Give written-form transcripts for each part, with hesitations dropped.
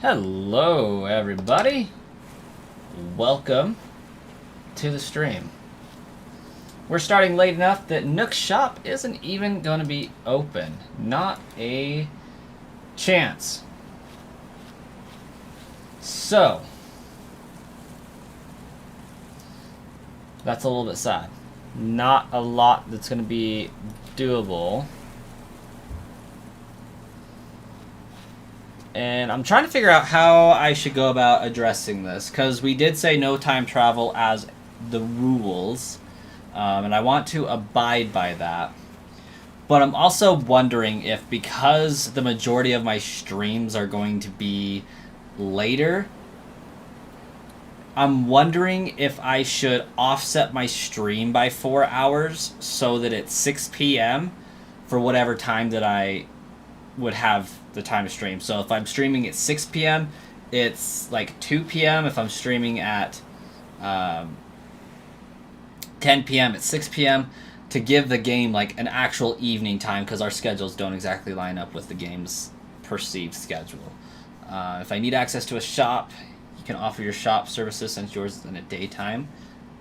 Hello, everybody. Welcome to the stream. We're starting late enough that Nook's shop isn't even going to be open. Not a chance. So, that's a little bit sad. Not a lot that's going to be doable. And I'm trying to figure out how I should go about addressing this, because we did say no time travel as the rules, and I want to abide by that. But I'm also wondering if, because the majority of my streams are going to be later, I'm wondering if I should offset my stream by 4 hours so that it's 6 p.m. for whatever time that I would have the time to stream. So if I'm streaming at 6 p.m., it's like 2 p.m. If I'm streaming at 10 p.m., it's 6 p.m. to give the game like an actual evening time, because our schedules don't exactly line up with the game's perceived schedule. If I need access to a shop, you can offer your shop services since yours is in a daytime.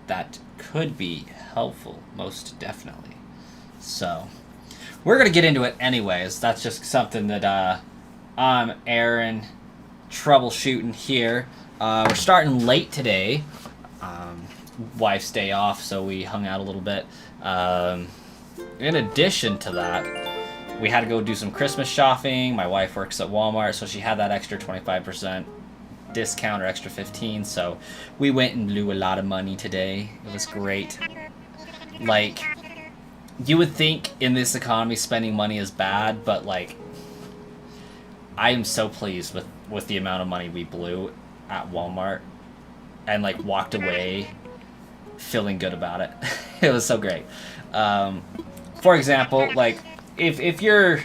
That could be helpful, most definitely. So we're going to get into it anyways. That's just something that I'm Aaron troubleshooting here. We're starting late today. Wife's day off, so we hung out a little bit. In addition to that, we had to go do some Christmas shopping. My wife works at Walmart, so she had that extra 25% discount or extra 15%. So we went and blew a lot of money today. It was great. Like, you would think in this economy spending money is bad, but like, I am so pleased with the amount of money we blew at Walmart, and like walked away feeling good about it. It was so great. For example, like if you're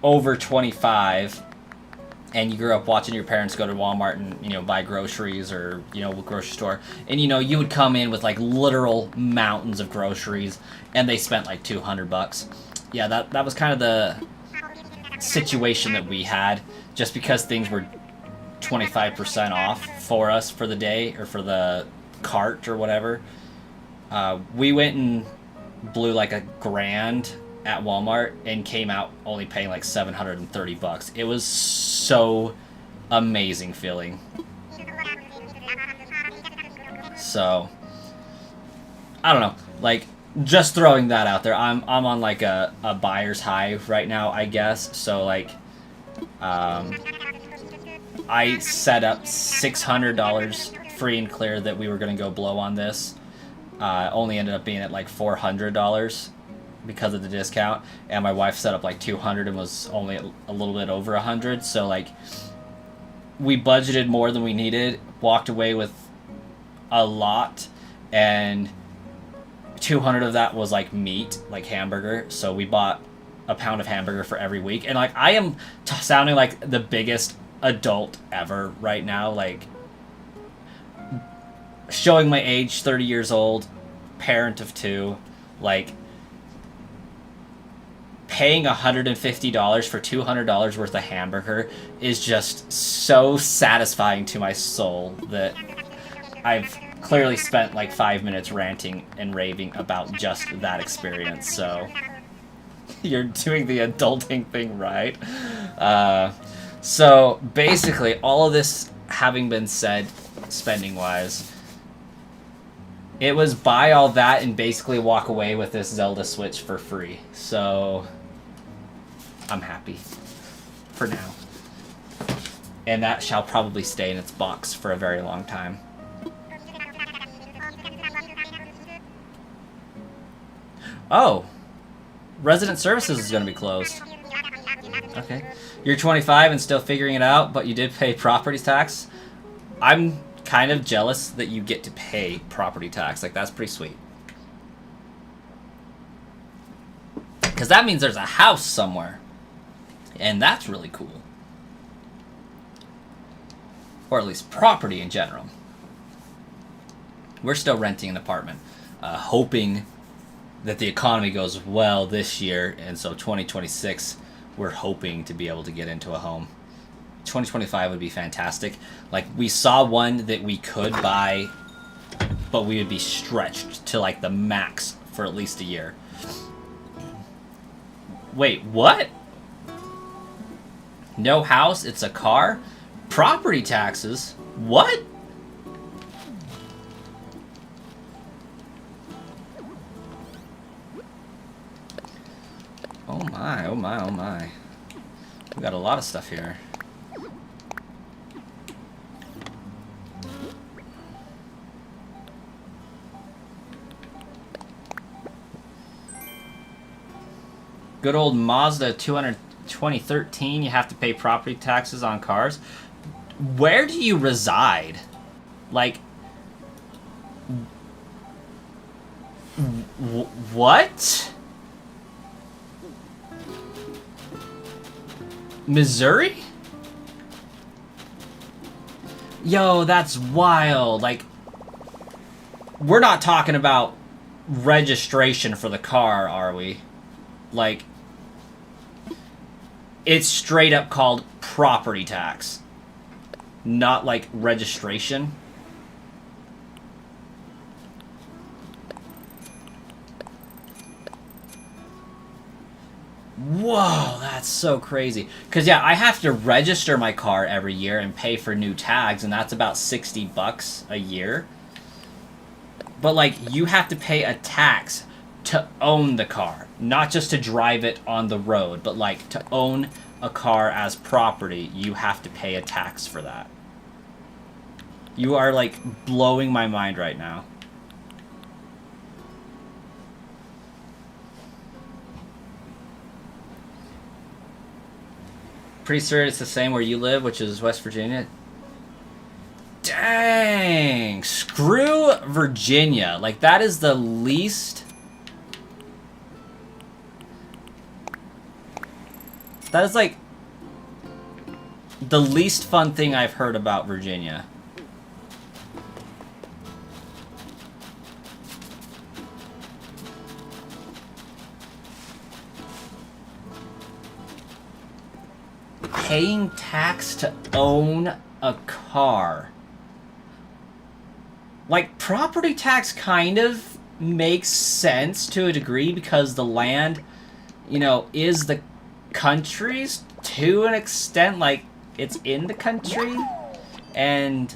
over 25 and you grew up watching your parents go to Walmart and, buy groceries, or, grocery store, and, you would come in with, like, literal mountains of groceries, and they spent, like, $200. Yeah, that was kind of the situation that we had, just because things were 25% off for us for the day, or for the cart, or whatever. We went and blew, like, $1,000 at Walmart and came out only paying like $730. It was so amazing feeling. So I don't know, like, just throwing that out there. I'm on like a buyer's high right now, I guess. So like, I set up $600 free and clear that we were gonna go blow on this. Only ended up being at like $400 because of the discount, and my wife set up like $200 and was only a little bit over $100. So like, we budgeted more than we needed, walked away with a lot, and $200 of that was like meat, like hamburger. So we bought a pound of hamburger for every week, and like, I am sounding like the biggest adult ever right now, like showing my age, 30 years old, parent of 2, like, paying $150 for $200 worth of hamburger is just so satisfying to my soul that I've clearly spent like 5 minutes ranting and raving about just that experience. So you're doing the adulting thing right. So basically, all of this having been said, spending wise, it was buy all that and basically walk away with this Zelda Switch for free. So I'm happy for now. And that shall probably stay in its box for a very long time. Oh, resident services is going to be closed. Okay. You're 25 and still figuring it out, but you did pay property tax. I'm kind of jealous that you get to pay property tax. Like, that's pretty sweet. Because that means there's a house somewhere. And that's really cool. Or at least property in general. We're still renting an apartment, hoping that the economy goes well this year, and so 2026, we're hoping to be able to get into a home. 2025 would be fantastic. Like, we saw one that we could buy, but we would be stretched to, like, the max for at least a year. Wait, what? No house, it's a car? Property taxes? What? Oh my, oh my, oh my. We got a lot of stuff here. Good old Mazda 2013, you have to pay property taxes on cars. Where do you reside? Like, what? Missouri? Yo, that's wild. Like, we're not talking about registration for the car, are we? Like, it's straight up called property tax, not like registration. Whoa, that's so crazy. Because, yeah, I have to register my car every year and pay for new tags, and that's about $60 a year. But, like, you have to pay a tax to own the car, not just to drive it on the road, but, like, to own a car as property, you have to pay a tax for that. You are, like, blowing my mind right now. Pretty sure it's the same where you live, which is West Virginia. Dang! Screw Virginia. Like, that is the least... That is, like, the least fun thing I've heard about Virginia. Paying tax to own a car. Like, property tax kind of makes sense to a degree because the land, you know, is the country's to an extent. Like, it's in the country, and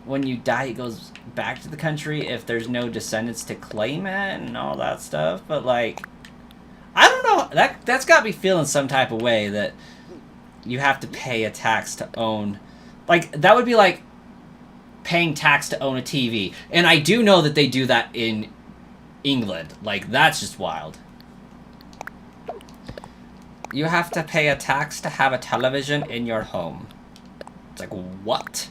when you die, it goes back to the country if there's no descendants to claim it and all that stuff. But, like, I don't know. That's got me feeling some type of way that you have to pay a tax to own. Like, that would be like paying tax to own a TV. And I do know that they do that in England. Like, that's just wild. You have to pay a tax to have a television in your home. It's like, what?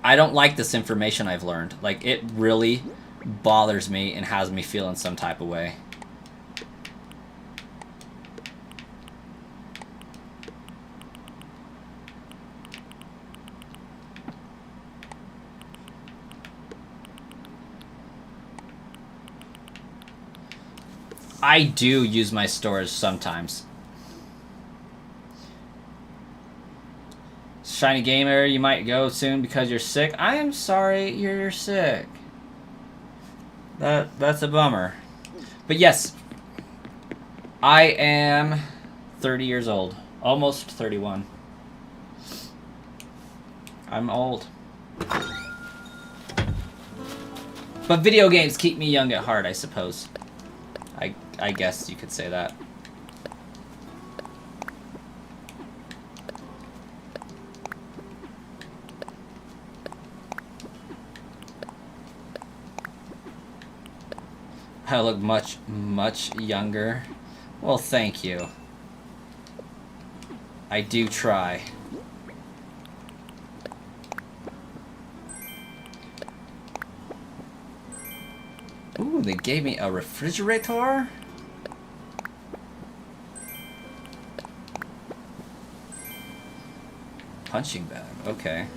I don't like this information I've learned. Like, it really bothers me and has me feeling some type of way. I do use my storage sometimes. Shiny Gamer, you might go soon because you're sick. I am sorry you're sick. That's a bummer. But yes, I am 30 years old. Almost 31. I'm old. But video games keep me young at heart, I suppose. I guess you could say that. I look much, much younger. Well, thank you. I do try. Ooh, they gave me a refrigerator? punching bag. Okay.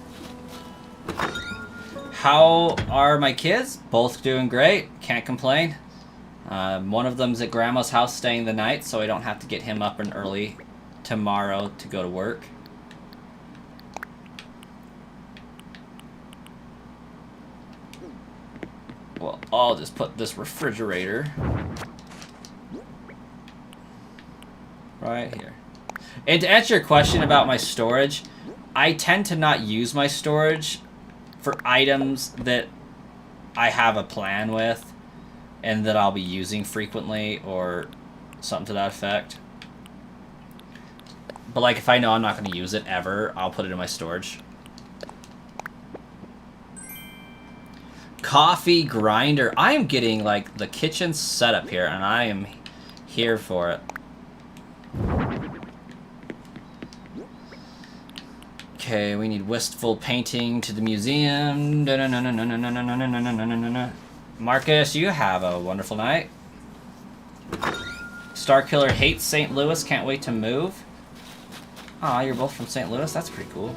How are my kids? Both doing great. Can't complain. One of them's at Grandma's house staying the night, so I don't have to get him up and early tomorrow to go to work. Well, I'll just put this refrigerator right here. And to answer your question about my storage, I tend to not use my storage for items that I have a plan with and that I'll be using frequently or something to that effect. But like if I know I'm not going to use it ever, I'll put it in my storage. Coffee grinder. I am getting like the kitchen setup here and I am here for it. Okay, we need wistful painting to the museum. Marcus, you have a wonderful night. Starkiller hates St. Louis, can't wait to move. Aw, you're both from St. Louis? That's pretty cool.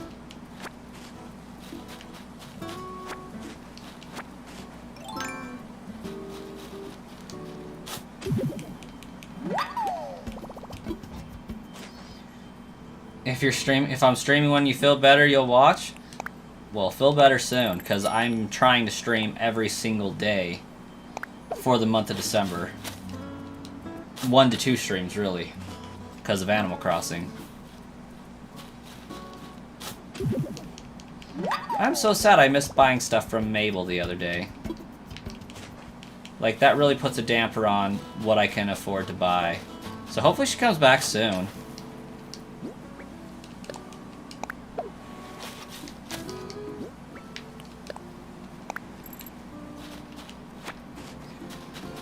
If I'm streaming when you feel better, you'll watch? Well, feel better soon, because I'm trying to stream every single day for the month of December. 1 to 2 streams, really, because of Animal Crossing. I'm so sad I missed buying stuff from Mabel the other day. Like, that really puts a damper on what I can afford to buy. So hopefully she comes back soon.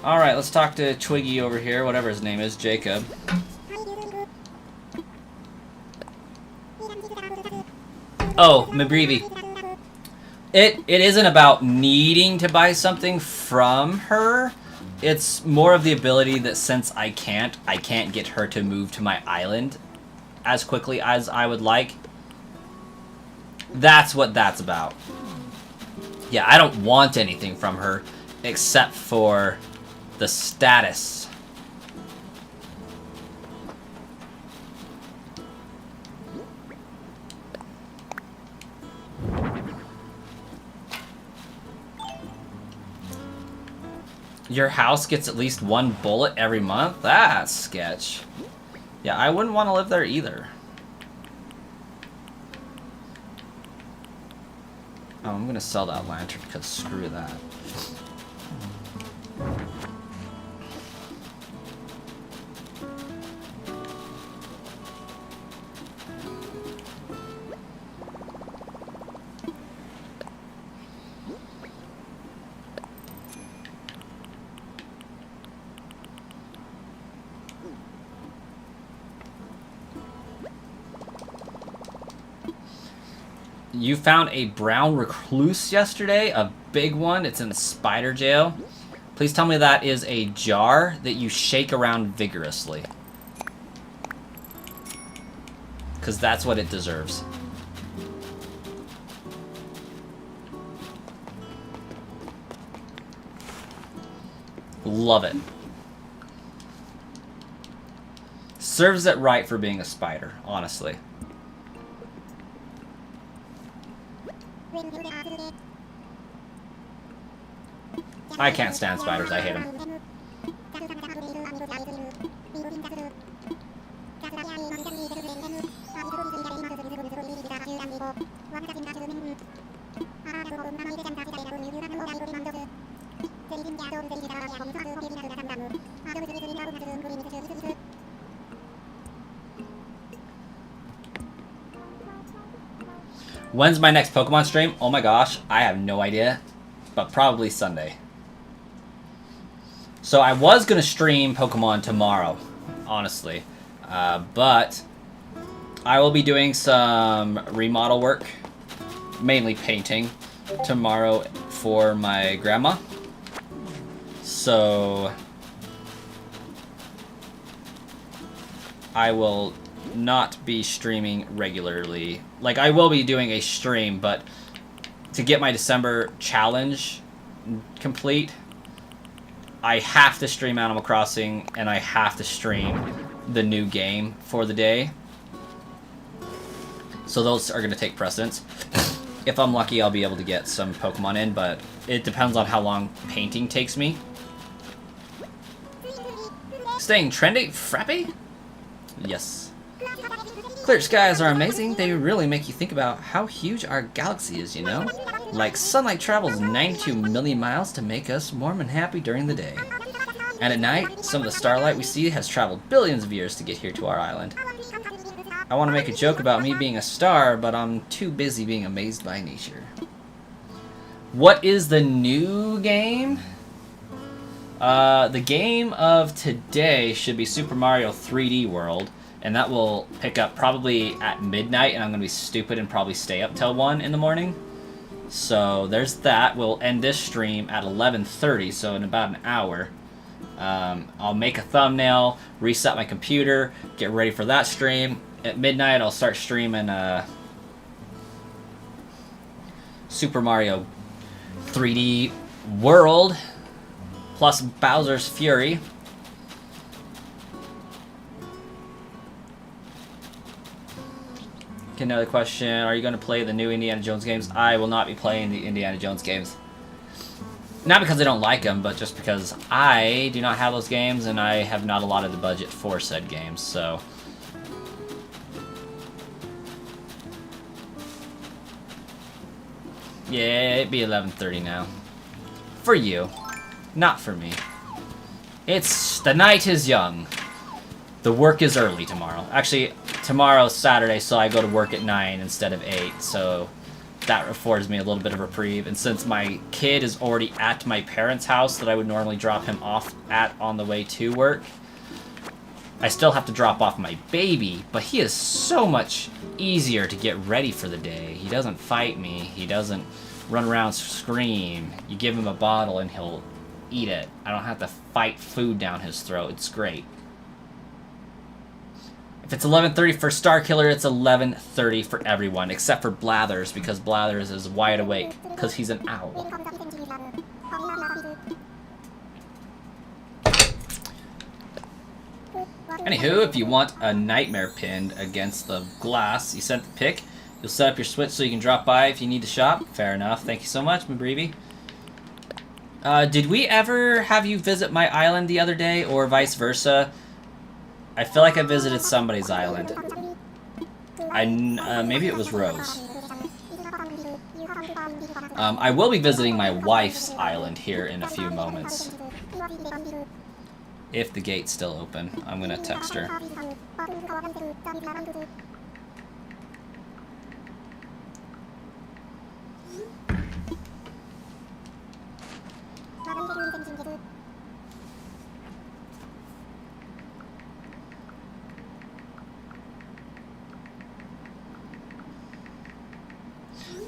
Alright, let's talk to Twiggy over here, whatever his name is, Jacob. Oh, Mabrevi. It isn't about needing to buy something from her. It's more of the ability that since I can't get her to move to my island as quickly as I would like. That's what that's about. Yeah, I don't want anything from her except for the status. Your house gets at least 1 bullet every month? That's sketch. Yeah, I wouldn't want to live there either. Oh, I'm gonna sell that lantern because screw that. You found a brown recluse yesterday, a big one. It's in spider jail. Please tell me that is a jar that you shake around vigorously. Because that's what it deserves. Love it. Serves it right for being a spider, honestly. I can't stand spiders, I hate them. When's my next Pokemon stream? Oh my gosh, I have no idea, but probably Sunday. So I was going to stream Pokemon tomorrow, honestly, but I will be doing some remodel work, mainly painting, tomorrow for my grandma. So I will not be streaming regularly. Like, I will be doing a stream, but to get my December challenge complete, I have to stream Animal Crossing, and I have to stream the new game for the day. So those are going to take precedence. If I'm lucky, I'll be able to get some Pokemon in, but it depends on how long painting takes me. Staying trendy? Frappy? Yes. Clear skies are amazing. They really make you think about how huge our galaxy is, you know? Like, sunlight travels 92 million miles to make us warm and happy during the day. And at night, some of the starlight we see has traveled billions of years to get here to our island. I want to make a joke about me being a star, but I'm too busy being amazed by nature. What is the new game? The game of today should be Super Mario 3D World, and that will pick up probably at midnight, and I'm going to be stupid and probably stay up till 1 in the morning. So there's that. We'll end this stream at 11:30, so in about an hour. I'll make a thumbnail, reset my computer, get ready for that stream. At midnight, I'll start streaming Super Mario 3D World plus Bowser's Fury. Okay, another question. Are you going to play the new Indiana Jones games? I will not be playing the Indiana Jones games. Not because I don't like them, but just because I do not have those games, and I have not allotted the budget for said games, so... Yeah, it'd be 11:30 now. For you. Not for me. The night is young. The work is early tomorrow. Actually, tomorrow's Saturday, so I go to work at 9 instead of 8, so that affords me a little bit of reprieve. And since my kid is already at my parents' house that I would normally drop him off at on the way to work, I still have to drop off my baby, but he is so much easier to get ready for the day. He doesn't fight me. He doesn't run around scream. You give him a bottle and he'll eat it. I don't have to fight food down his throat. It's great. If it's 11:30 for Starkiller, it's 11:30 for everyone, except for Blathers, because Blathers is wide awake, because he's an owl. Anywho, if you want a nightmare pinned against the glass, you sent the pic. You'll set up your Switch so you can drop by if you need to shop. Fair enough. Thank you so much, Mabreevy. Did we ever have you visit my island the other day, or vice versa? I feel like I visited somebody's island. Maybe it was Rose. I will be visiting my wife's island here in a few moments. If the gate's still open, I'm gonna text her.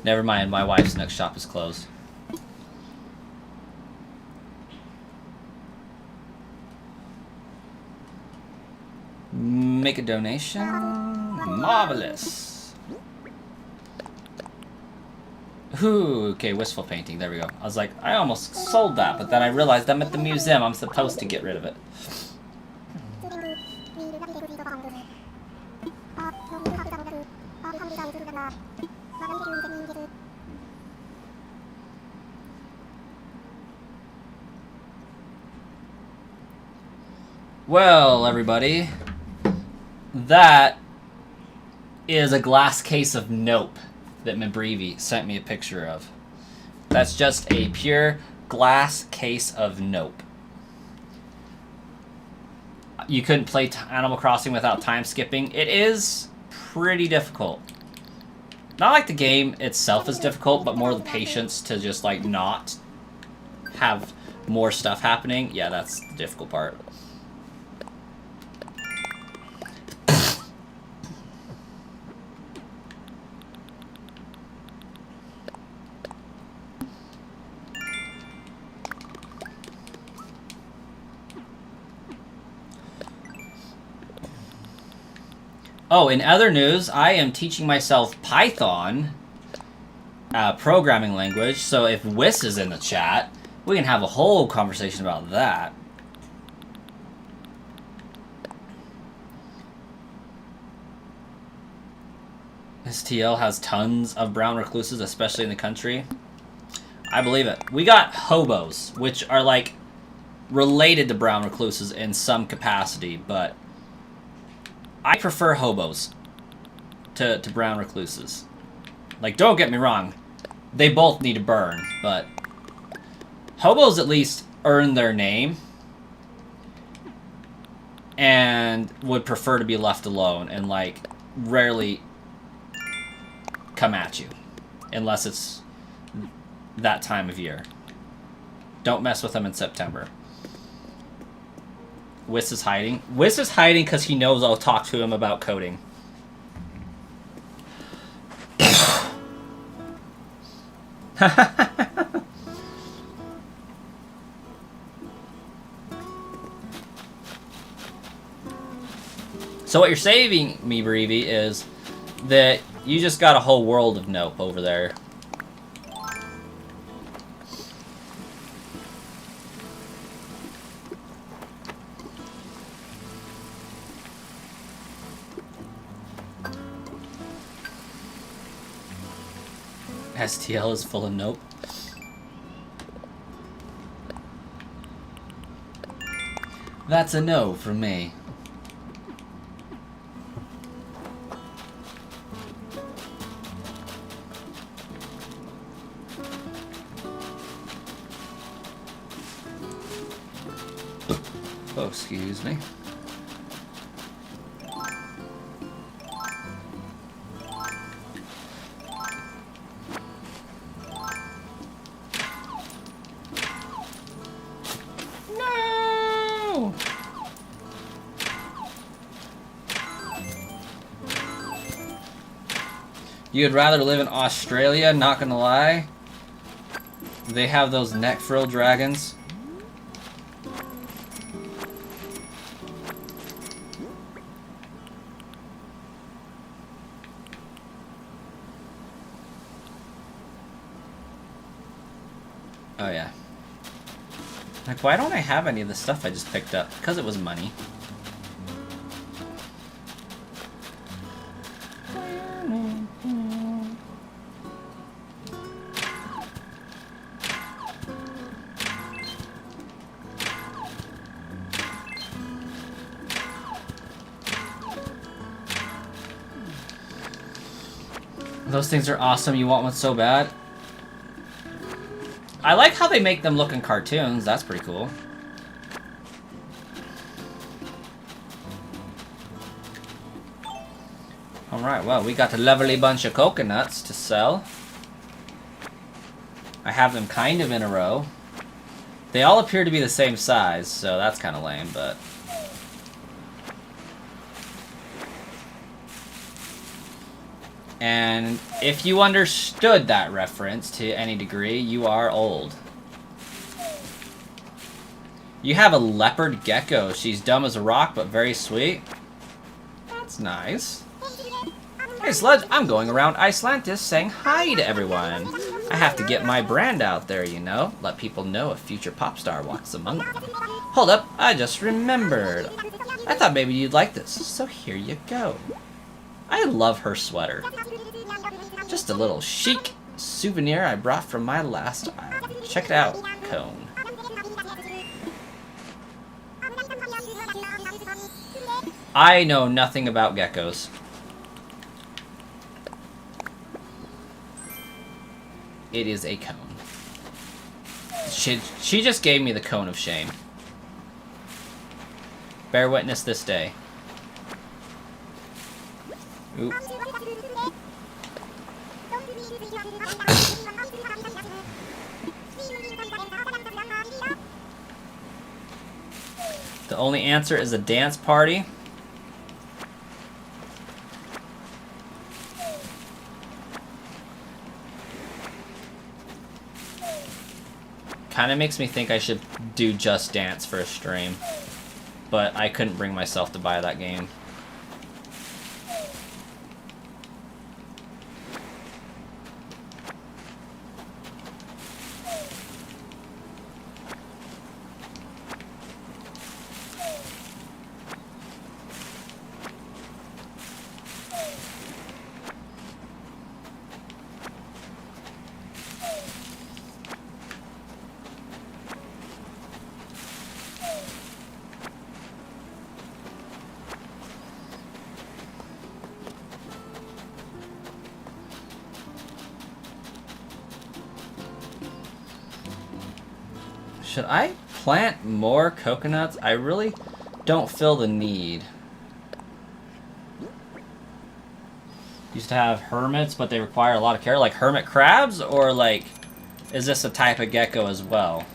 Never mind, my wife's next shop is closed. Make a donation. Marvelous. Ooh, okay, wistful painting. There we go. I was like, I almost sold that, but then I realized I'm at the museum. I'm supposed to get rid of it. Well, everybody, that is a glass case of Nope that Mabreevy sent me a picture of. That's just a pure glass case of Nope. You couldn't play Animal Crossing without time skipping. It is pretty difficult. Not like the game itself is difficult, but more the patience to just like not have more stuff happening. Yeah, that's the difficult part. Oh, in other news, I am teaching myself Python, programming language, so if Wiss is in the chat, we can have a whole conversation about that. STL has tons of brown recluses, especially in the country. I believe it. We got hobos, which are like related to brown recluses in some capacity, but I prefer hobos to brown recluses. Like, don't get me wrong, they both need to burn, but hobos at least earn their name and would prefer to be left alone and, like, rarely come at you unless it's that time of year. Don't mess with them in September. Wiss is hiding. Wiss is hiding because he knows I'll talk to him about coding. So what you're saving me, Breevy, is that you just got a whole world of nope over there. STL is full of nope. That's a no from me. Oh, excuse me. No! You'd rather live in Australia, not gonna lie. They have those neck frill dragons. Oh yeah. Like, why don't I have any of the stuff I just picked up? Because it was money. Those things are awesome. You want one so bad. I like how they make them look in cartoons. That's pretty cool. Alright, well, we got a lovely bunch of coconuts to sell. I have them kind of in a row. They all appear to be the same size, so that's kind of lame, but... And if you understood that reference to any degree, you are old. You have a leopard gecko. She's dumb as a rock, but very sweet. That's nice. Hey, Sludge, I'm going around Icelantis saying hi to everyone. I have to get my brand out there, you know. Let people know a future pop star walks among them. Hold up, I just remembered. I thought maybe you'd like this, so here you go. I love her sweater. Just a little chic souvenir I brought from my last island. Check it out, Cone. I know nothing about geckos. It is a cone. She just gave me the cone of shame. Bear witness this day. Oop. The only answer is a dance party. Kind of makes me think I should do Just Dance for a stream. But I couldn't bring myself to buy that game. Should I plant more coconuts? I really don't feel the need. Used to have hermits, but they require a lot of care. Like hermit crabs? Or like, is this a type of gecko as well?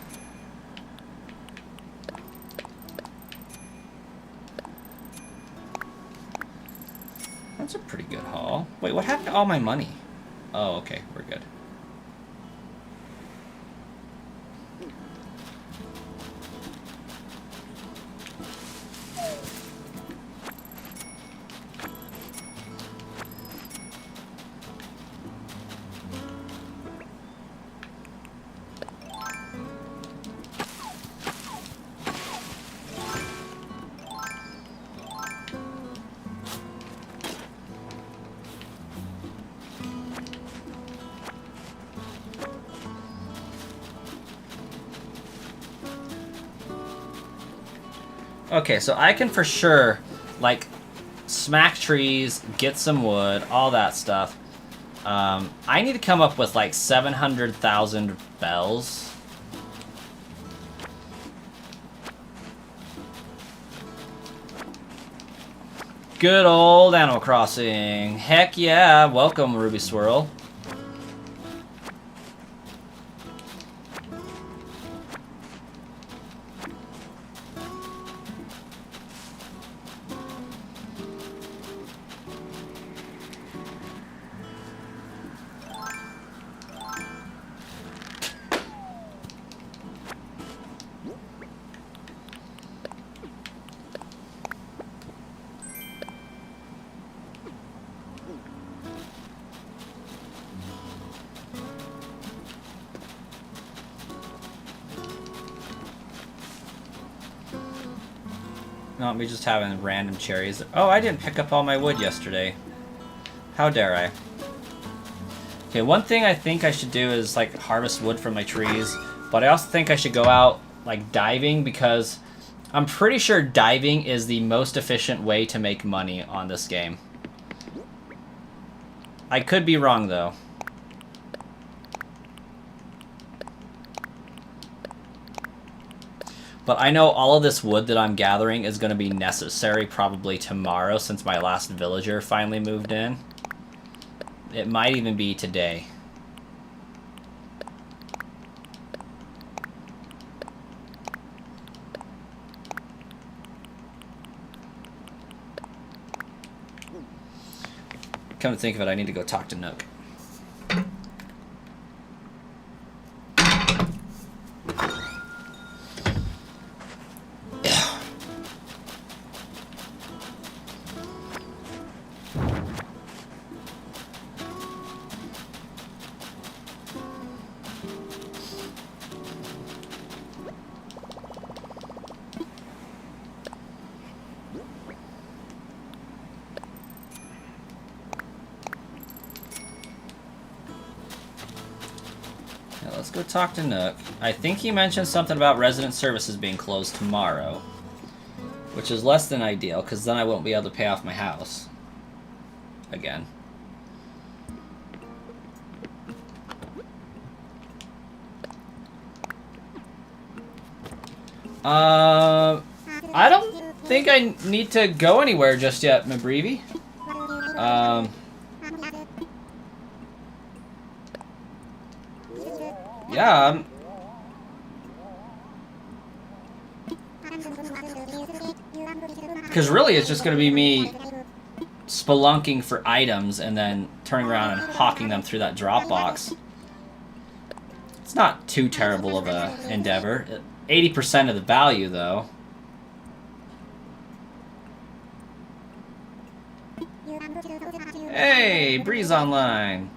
That's a pretty good haul. Wait, what happened to all my money? Oh, okay, we're good. Okay, so I can for sure, like, smack trees, get some wood, all that stuff. I need to come up with, like, 700,000 bells. Good old Animal Crossing. Heck yeah, welcome, Ruby Swirl. Not me just having random cherries. Oh, I didn't pick up all my wood yesterday. How dare I? Okay, one thing I think I should do is like harvest wood from my trees, but I also think I should go out like diving because I'm pretty sure diving is the most efficient way to make money on this game. I could be wrong though. But I know all of this wood that I'm gathering is going to be necessary probably tomorrow since my last villager finally moved in. It might even be today. Come to think of it, I need to go talk to Nook. Let's go talk to Nook. I think he mentioned something about resident services being closed tomorrow, which is less than ideal, because then I won't be able to pay off my house again. I don't think I need to go anywhere just yet, Mabreevy. Yeah, because really it's just going to be me spelunking for items and then turning around and hawking them through that drop box. It's not too terrible of a endeavor. 80% of the value, though. Hey, Breeze Online.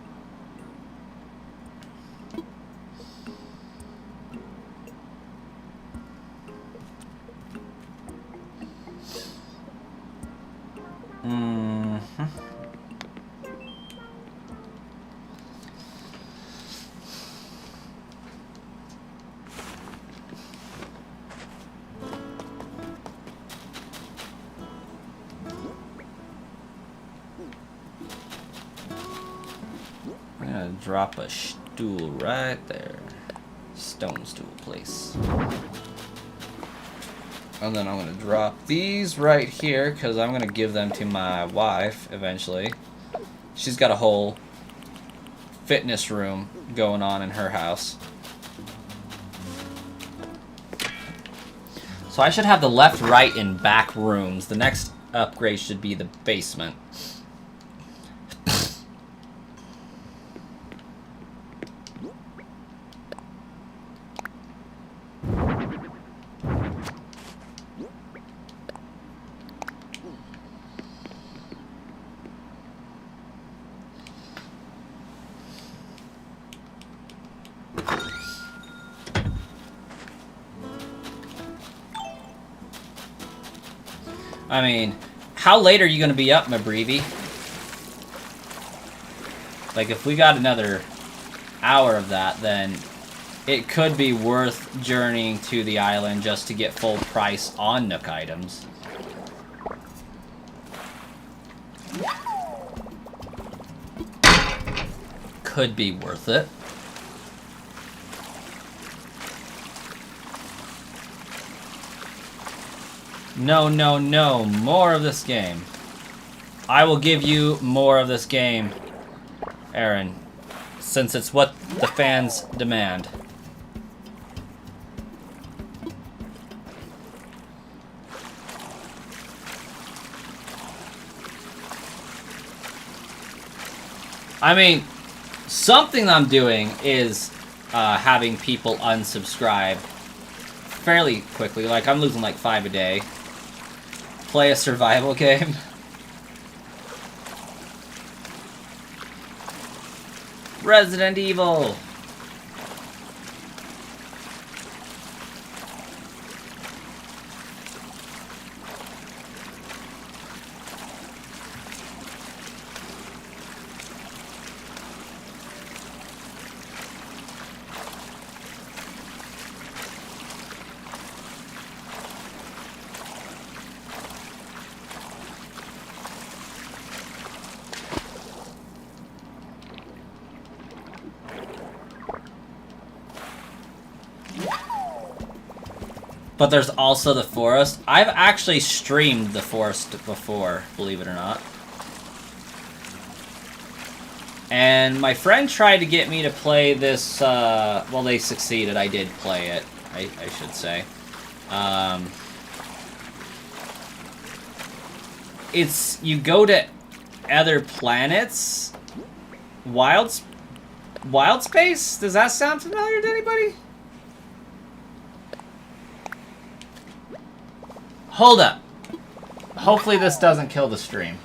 I'm gonna drop a stool right there. stone stool place. And then I'm going to drop these right here because I'm going to give them to my wife eventually. She's got a whole fitness room going on in her house. So I should have the left, right, and back rooms. The next upgrade should be the basement. I mean, how late are you going to be up, Mabreevy? Like, if we got another hour of that, then it could be worth journeying to the island just to get full price on Nook items. Could be worth it. No, no, no. More of this game. I will give you more of this game, Aaron, since it's what the fans demand. I mean, something I'm doing is having people unsubscribe fairly quickly. Like, I'm losing like 5 a day. Play a survival game. Resident Evil. But there's also the forest. I've actually streamed the forest before, believe it or not. And my friend tried to get me to play this, well, they succeeded. I did play it, I should say. It's, you go to other planets. Wild space? Does that sound familiar to anybody? Hold up. Hopefully this doesn't kill the stream.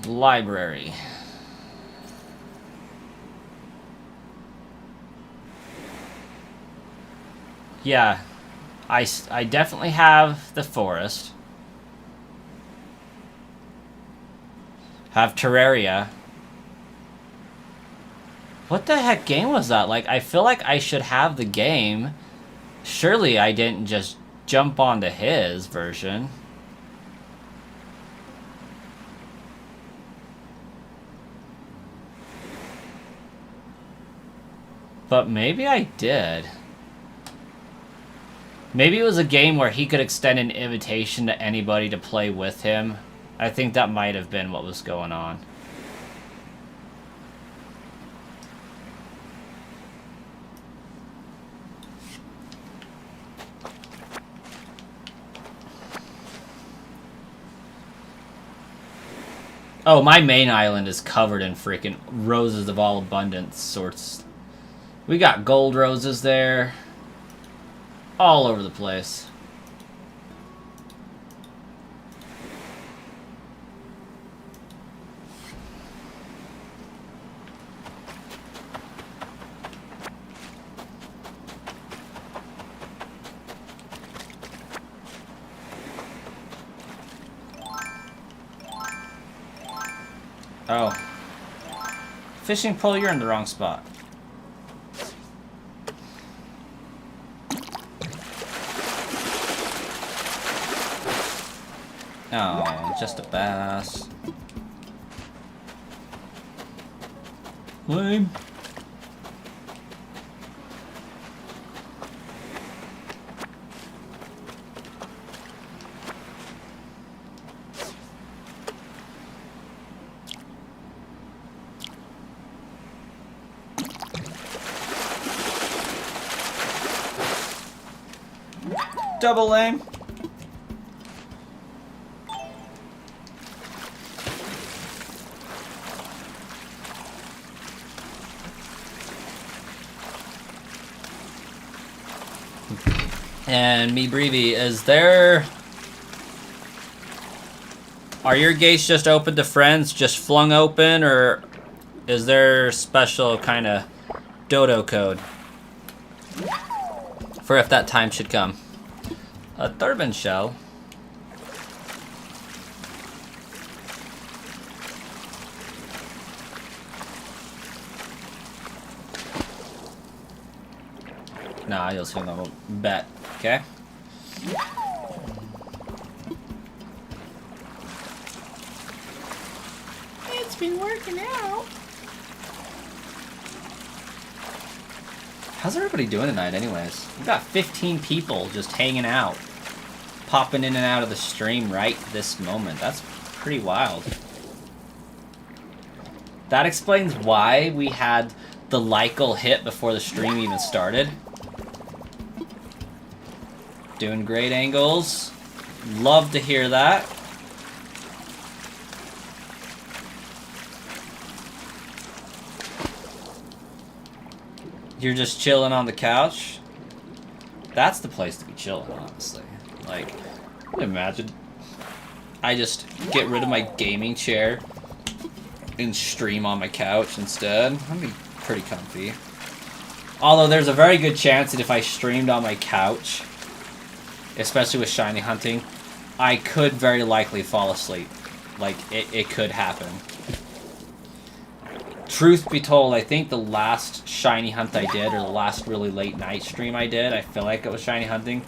Library. Yeah, I definitely have the forest. Have Terraria. What the heck game was that? Like, I feel like I should have the game. Surely I didn't just jump onto his version. But maybe I did. Maybe it was a game where he could extend an invitation to anybody to play with him. I think that might have been what was going on. Oh, my main island is covered in freaking roses of all abundance sorts. We got gold roses there. All over the place. Oh. Fishing pole, you're in the wrong spot. Oh, just a bass. Lame. Double lame. And me, Breevy, are your gates just open to friends, just flung open, or is there special kind of dodo code for if that time should come? A turban shell. Nah, you'll see them bet. Okay. It's been working out. How's everybody doing tonight, anyways? We've got 15 people just hanging out, popping in and out of the stream right this moment. That's pretty wild. That explains why we had the Lycal hit before the stream even started. Doing great angles. Love to hear that. You're just chilling on the couch? That's the place to be chilling, honestly. Like, imagine I just get rid of my gaming chair and stream on my couch instead. That'd be pretty comfy. Although there's a very good chance that if I streamed on my couch, especially with shiny hunting, I could very likely fall asleep. Like, it could happen. Truth be told, I think the last shiny hunt I did, or the last really late night stream I did, I feel like it was shiny hunting,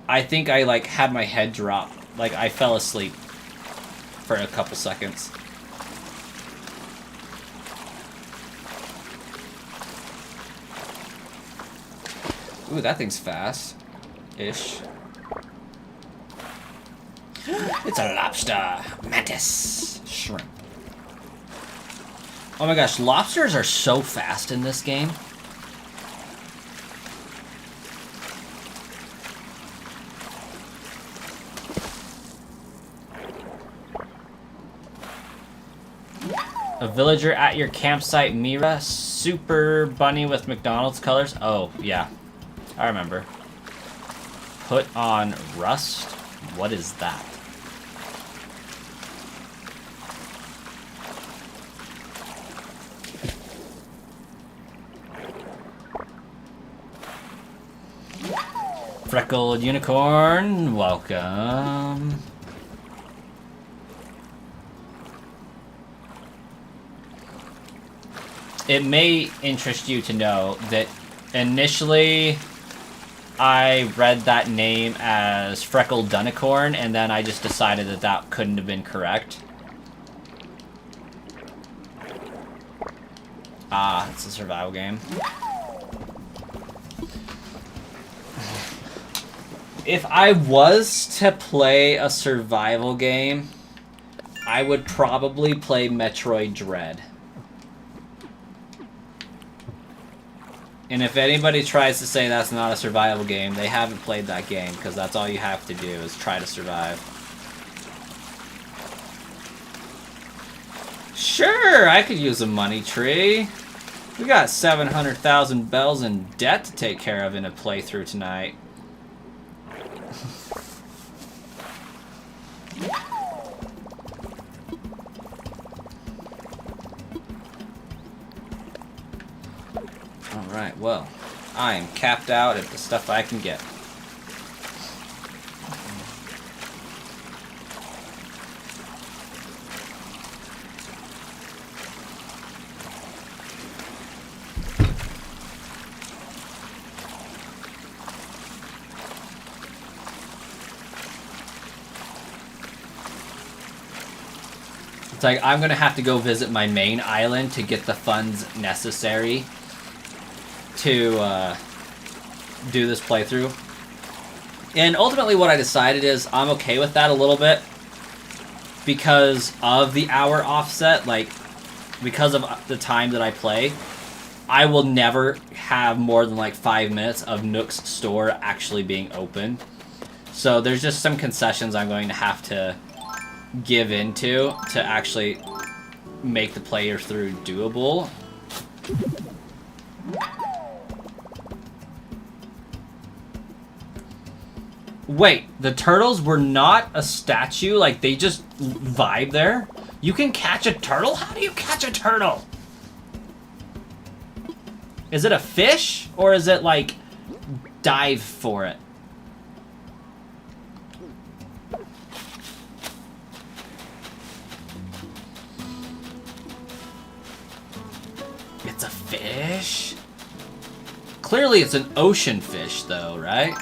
I think I, like, had my head drop. Like, I fell asleep for a couple seconds. Ooh, that thing's fast-ish. It's a lobster. Mantis. Shrimp. Oh my gosh, lobsters are so fast in this game. A villager at your campsite, Mira. Super bunny with McDonald's colors. Oh, yeah. I remember. Put on rust? What is that? Freckled unicorn, welcome. It may interest you to know that initially I read that name as Freckled Dunicorn, and then I just decided that that couldn't have been correct. Ah, it's a survival game. If I was to play a survival game, I would probably play Metroid Dread. And if anybody tries to say that's not a survival game, they haven't played that game, because that's all you have to do is try to survive. Sure, I could use a money tree. We got 700,000 bells in debt to take care of in a playthrough tonight. Alright, well, I am capped out at the stuff I can get. It's like, I'm going to have to go visit my main island to get the funds necessary to do this playthrough. And ultimately what I decided is I'm okay with that a little bit because of the hour offset. Like, because of the time that I play, I will never have more than like 5 minutes of Nook's store actually being open. So there's just some concessions I'm going to have to give into to actually make the player through doable. Wait, the turtles were not a statue? Like, they just vibe there? You can catch a turtle? How do you catch a turtle? Is it a fish? Or is it, like, dive for it? It's a fish? Clearly it's an ocean fish, though, right?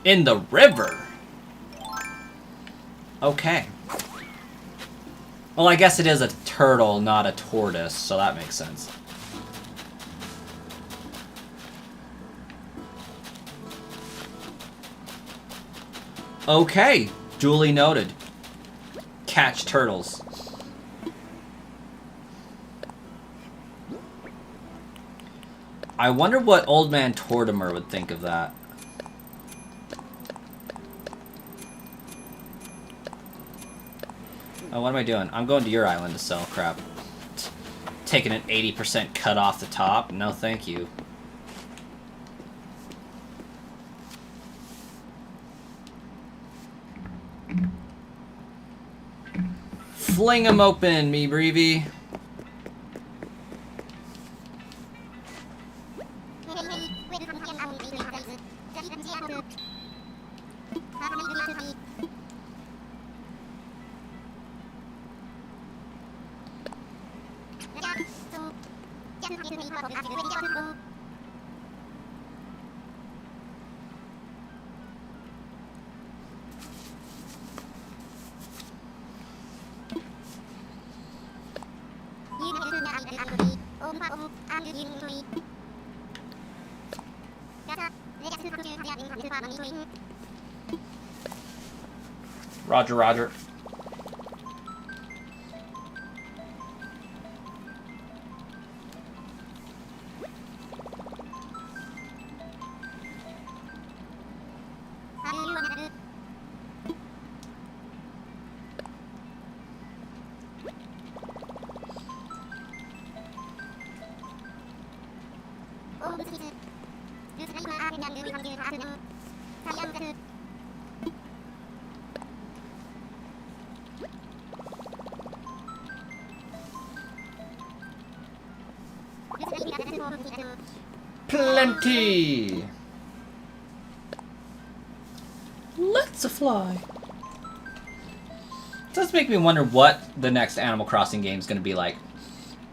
In the river? Okay. Well, I guess it is a turtle, not a tortoise, so that makes sense. Okay, duly noted. Catch turtles. I wonder what Old Man Tortimer would think of that. Oh, what am I doing? I'm going to your island to sell crap. Taking an 80% cut off the top? No, thank you. Fling 'em open, me breevy. Roger, roger. Plenty! Let's fly. It does make me wonder what the next Animal Crossing game is going to be like.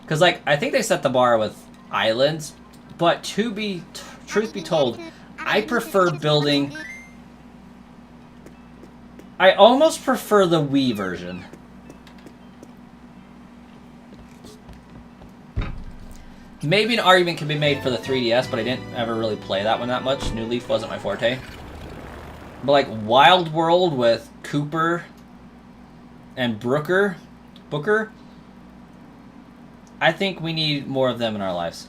Because, like, I think they set the bar with islands, but truth be told, I prefer building... I almost prefer the Wii version. Maybe an argument can be made for the 3DS, but I didn't ever really play that one that much. New Leaf wasn't my forte. But like Wild World with Cooper and Booker, I think we need more of them in our lives.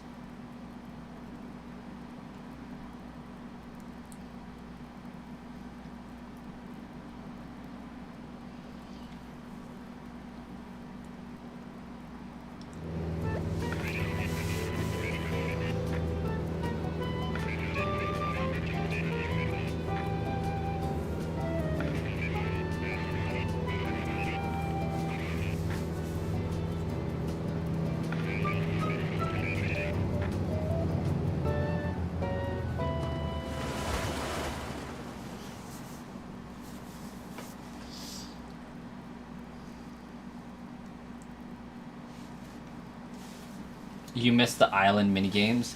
You missed the island minigames?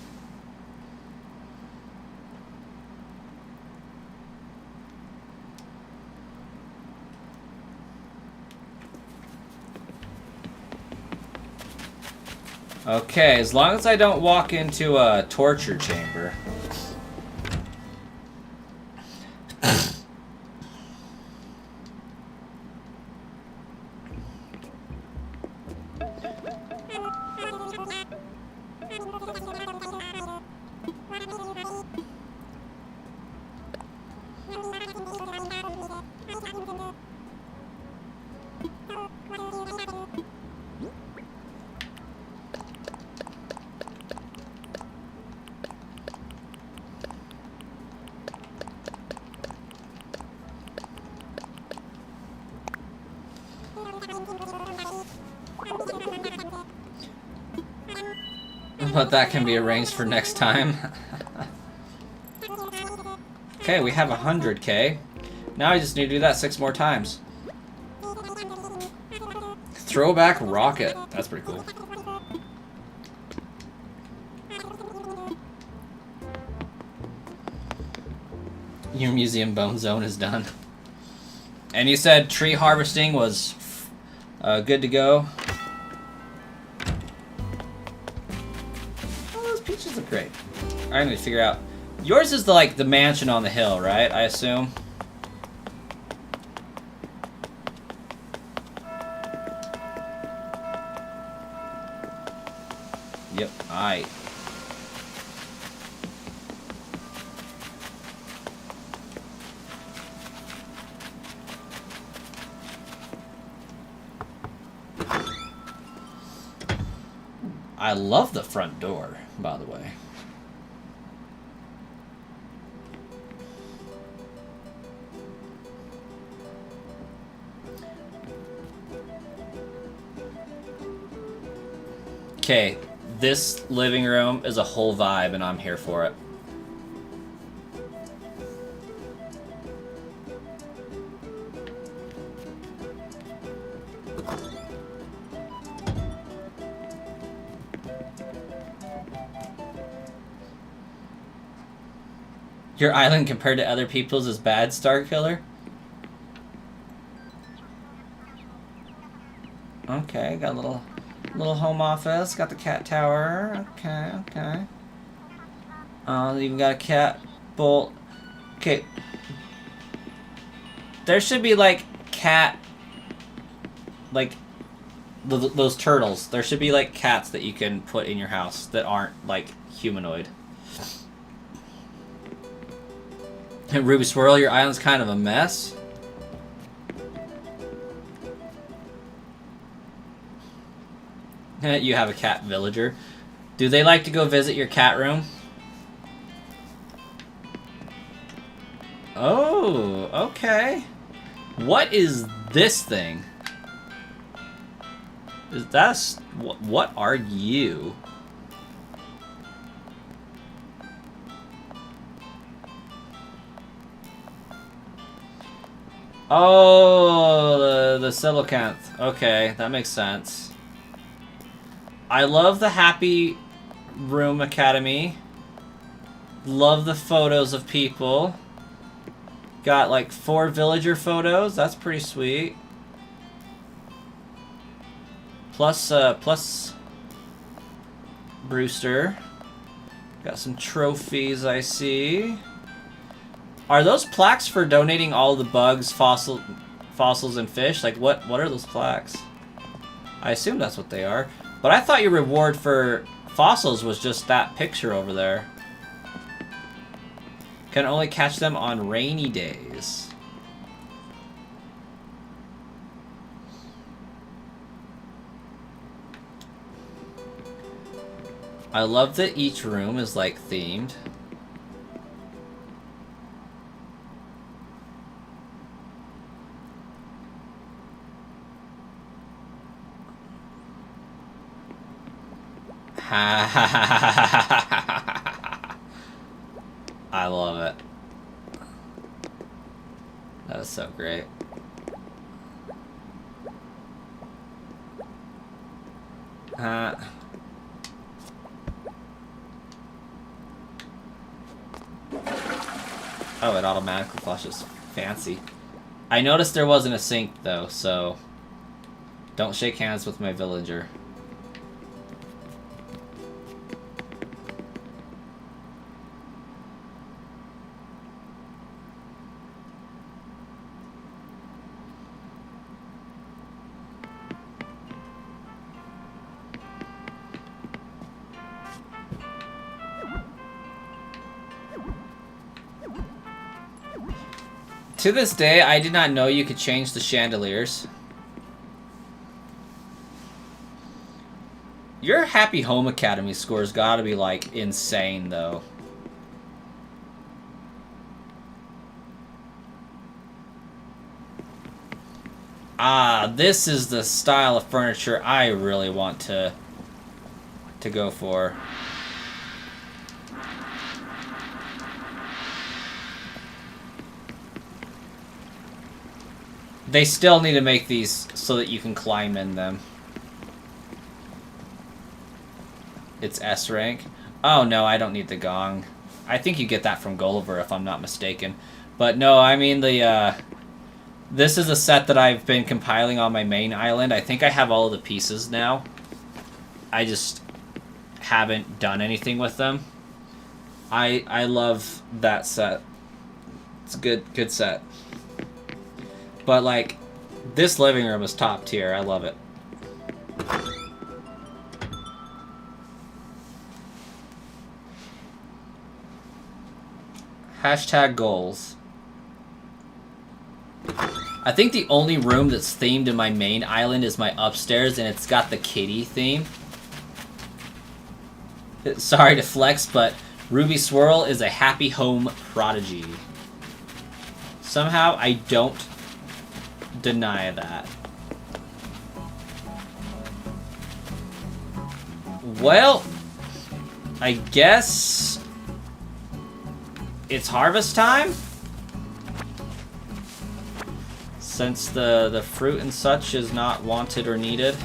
Okay, as long as I don't walk into a torture chamber. But that can be arranged for next time. Okay, we have 100k. Now I just need to do that 6 more times. Throwback rocket. That's pretty cool. Your museum bone zone is done. And you said tree harvesting was good to go. Oh, those peaches look great. I need to figure out. Yours is the mansion on the hill, right? I assume. Yep. Aight. I love the front door, by the way. Okay, this living room is a whole vibe, and I'm here for it. Your island compared to other people's is bad, Starkiller? Okay, got a little home office, got the cat tower. Okay, okay. Even got a cat bolt. Okay. There should be cat those turtles. There should be cats that you can put in your house that aren't humanoid. And Ruby Swirl, your island's kind of a mess. You have a cat villager. Do they like to go visit your cat room? Oh, okay. What is this thing? What are you? Oh, the Coelacanth. Okay, that makes sense. I love the Happy Room Academy. Love the photos of people. Got 4 villager photos. That's pretty sweet. Plus Brewster. Got some trophies I see. Are those plaques for donating all the bugs, fossils, and fish? What are those plaques? I assume that's what they are. But I thought your reward for fossils was just that picture over there. Can only catch them on rainy days. I love that each room is themed. I love it. That is so great. Oh, it automatically flushes. Fancy. I noticed there wasn't a sink, though, so don't shake hands with my villager. To this day, I did not know you could change the chandeliers. Your Happy Home Academy score's gotta be, like, insane, though. Ah, this is the style of furniture I really want to go for. They still need to make these so that you can climb in them. It's S rank. Oh no, I don't need the gong. I think you get that from Gulliver if I'm not mistaken. But no, I mean the this is a set that I've been compiling on my main island. I think I have all of the pieces now. I just haven't done anything with them. I love that set. It's a good set. But like, this living room is top tier. I love it. Hashtag goals. I think the only room that's themed in my main island is my upstairs, and it's got the kitty theme. Sorry to flex, but Ruby Swirl is a happy home prodigy. Somehow, I don't deny that. Well, I guess it's harvest time? Since the fruit and such is not wanted or needed.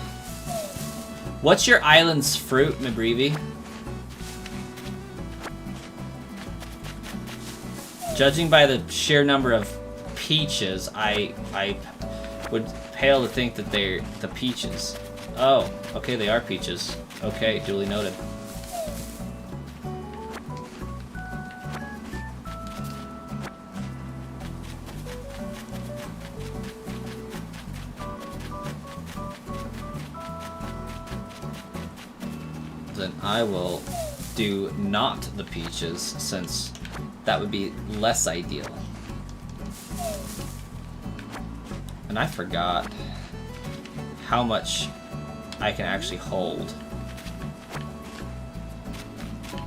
What's your island's fruit, Mabrevi? Judging by the sheer number of peaches, I would pale to think that they're the peaches. Oh, okay, they are peaches. Okay, duly noted. Then I will do not the peaches, since that would be less ideal. And I forgot how much I can actually hold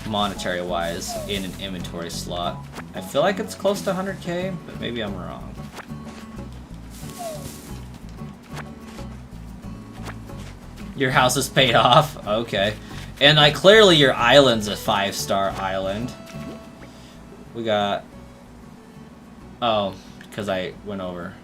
monetary-wise in an inventory slot. I feel like it's close to 100k, but maybe I'm wrong. Your house is paid off? Okay. And like clearly your island's a 5-star island. We got... Oh, because I went over.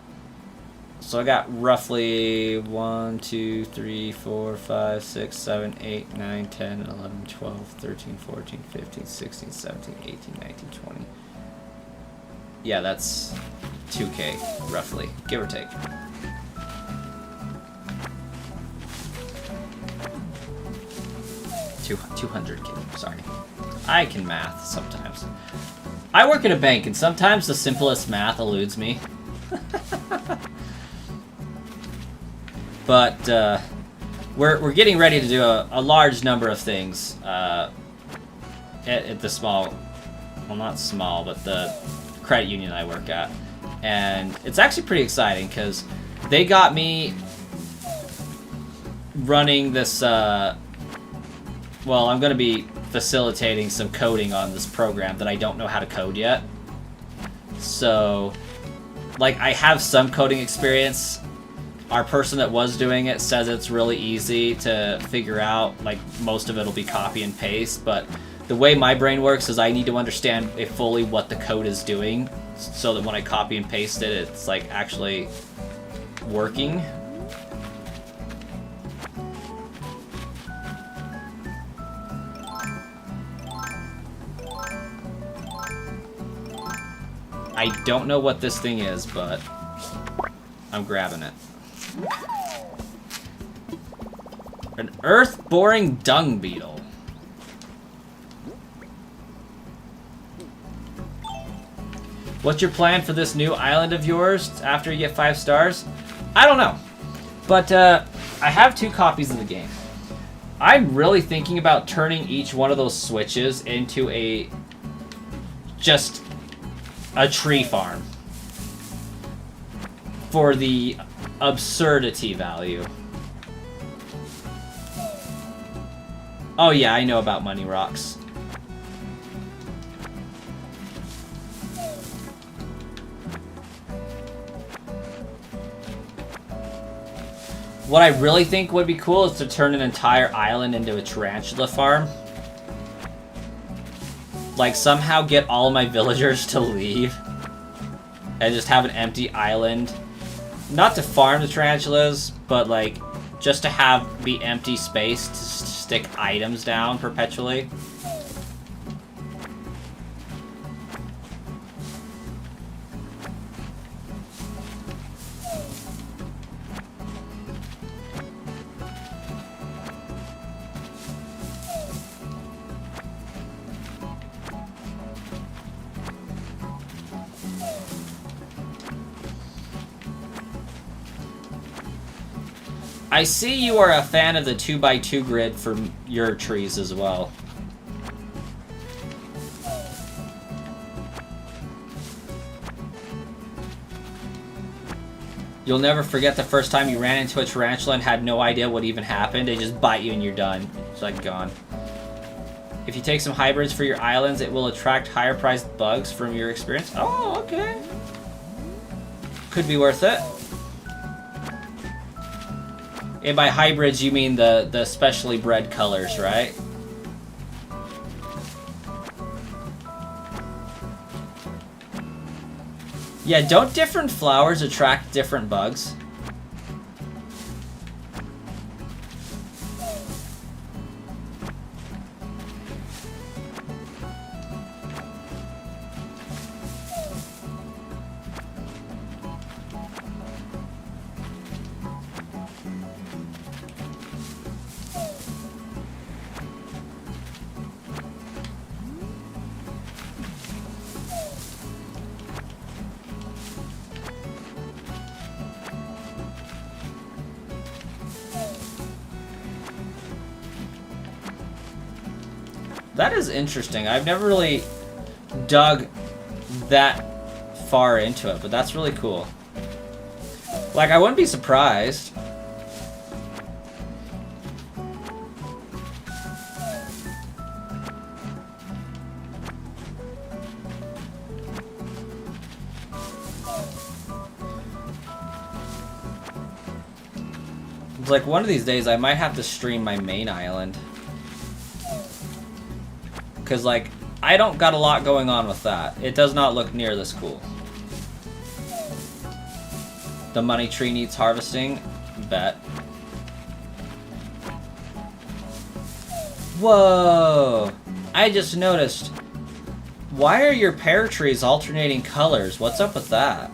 So I got roughly 1, 2, 3, 4, 5, 6, 7, 8, 9, 10, 11, 12, 13, 14, 15, 16, 17, 18, 19, 20. Yeah, that's 2k, roughly, give or take. $200k, sorry. I can math sometimes. I work at a bank, and sometimes the simplest math eludes me. But we're getting ready to do a large number of things at the small, well, not small, but the credit union I work at. And it's actually pretty exciting because they got me running this, well, I'm going to be facilitating some coding on this program that I don't know how to code yet. So, like, I have some coding experience. Our person that was doing it says it's really easy to figure out. Like, most of it will be copy and paste, but the way my brain works is I need to understand fully what the code is doing so that when I copy and paste it, it's, like, actually working. I don't know what this thing is, but I'm grabbing it. An earth-boring dung beetle. What's your plan for this new island of yours after you get 5 stars? I don't know. But I have 2 copies of the game. I'm really thinking about turning each one of those switches into just a tree farm. for the absurdity value. Oh yeah, I know about money rocks. What I really think would be cool is to turn an entire island into a tarantula farm. Like, somehow get all of my villagers to leave. And just have an empty island. Not to farm the tarantulas, but, like, just to have the empty space to stick items down perpetually. I see you are a fan of the 2x2 grid for your trees as well. You'll never forget the first time you ran into a tarantula and had no idea what even happened. They just bite you and you're done. It's like gone. If you take some hybrids for your islands, it will attract higher priced bugs from your experience. Oh, okay. Could be worth it. And by hybrids, you mean the specially bred colors, right? Yeah, don't different flowers attract different bugs? That is interesting. I've never really dug that far into it, but that's really cool. Like, I wouldn't be surprised. It's like, one of these days I might have to stream my main island. Because, like, I don't got a lot going on with that. It does not look near this cool. The money tree needs harvesting. Bet. Whoa! I just noticed. Why are your pear trees alternating colors? What's up with that?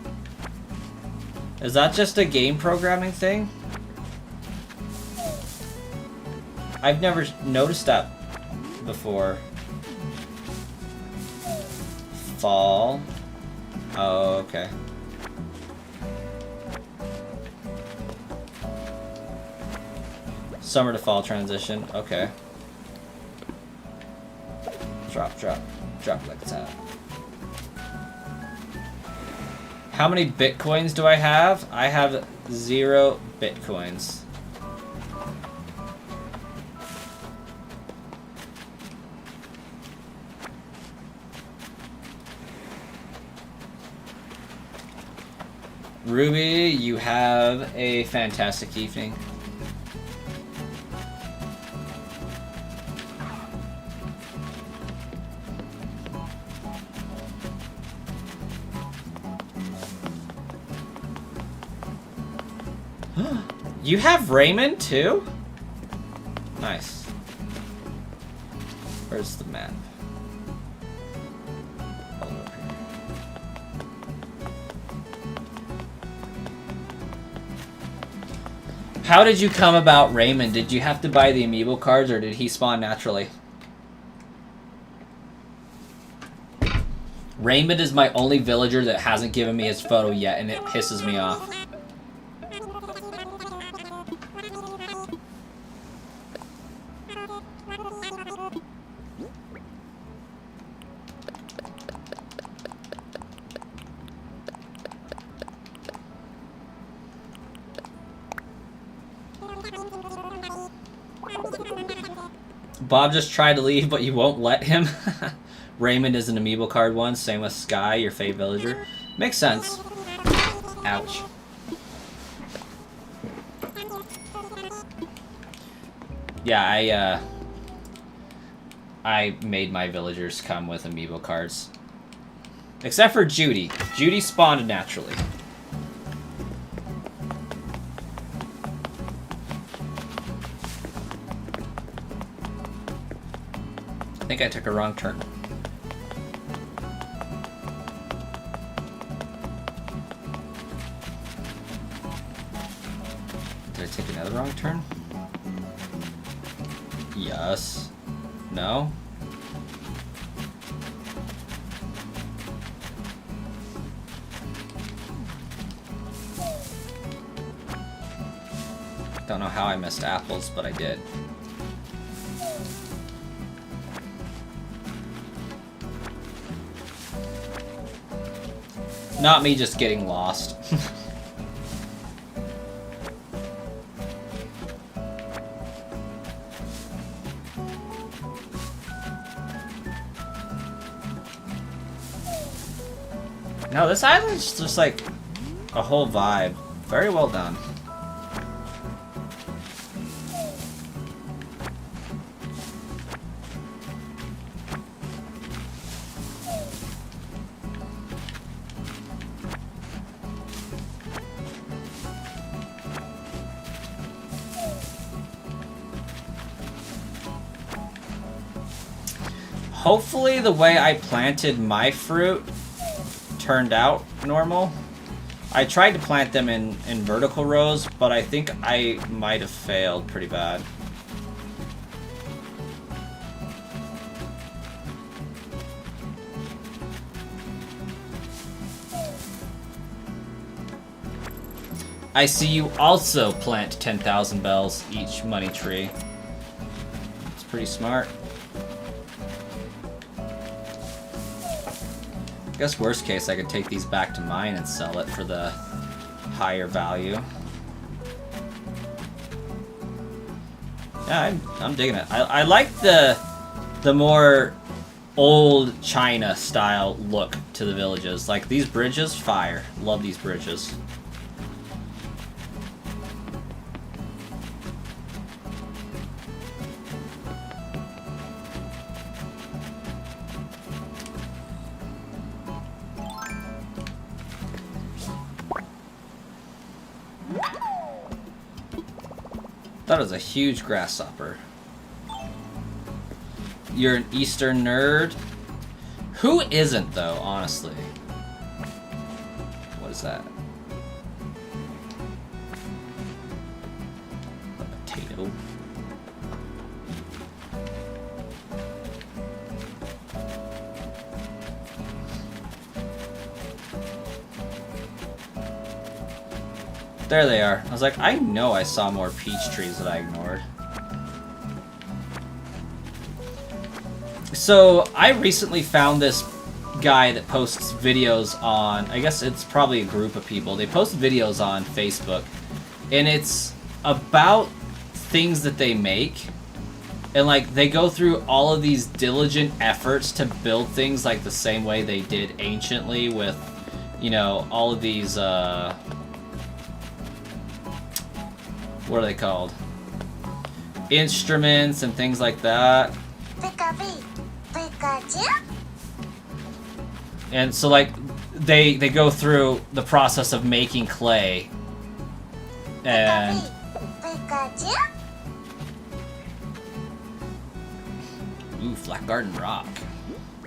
Is that just a game programming thing? I've never noticed that before. Fall. Oh, okay. Summer to fall transition. Okay. Drop, drop. Drop like that. How many bitcoins do I have? I have 0 bitcoins. Ruby, you have a fantastic evening. You have Raymond too? Nice. Where's the map? How did you come about Raymond? Did you have to buy the amiibo cards or did he spawn naturally? Raymond is my only villager that hasn't given me his photo yet and it pisses me off. Bob just tried to leave, but you won't let him. Raymond is an amiibo card one. Same with Sky, your fave villager. Makes sense. Ouch. Yeah, I made my villagers come with amiibo cards. Except for Judy. Judy spawned naturally. I think I took a wrong turn. Did I take another wrong turn? Yes. No? Don't know how I missed apples, but I did. Not me just getting lost. No, this island's just like a whole vibe. Very well done. Hopefully the way I planted my fruit turned out normal. I tried to plant them in vertical rows, but I think I might have failed pretty bad. I see you also plant 10,000 bells each money tree. It's pretty smart. I guess worst case I could take these back to mine and sell it for the higher value. Yeah, I'm digging it. I like the more old China style look to the villages. Like these bridges, fire. Love these bridges. That was a huge grasshopper. You're an Eastern nerd? Who isn't, though, honestly? What is that? A potato. There they are. I was like, I know I saw more peach trees that I ignored. So, I recently found this guy that posts videos on, I guess it's probably a group of people. They post videos on Facebook, and it's about things that they make. And, like, they go through all of these diligent efforts to build things like the same way they did anciently with, you know, all of these, what are they called? Instruments and things like that. And so, like, they go through the process of making clay. And ooh, Flat Garden Rock.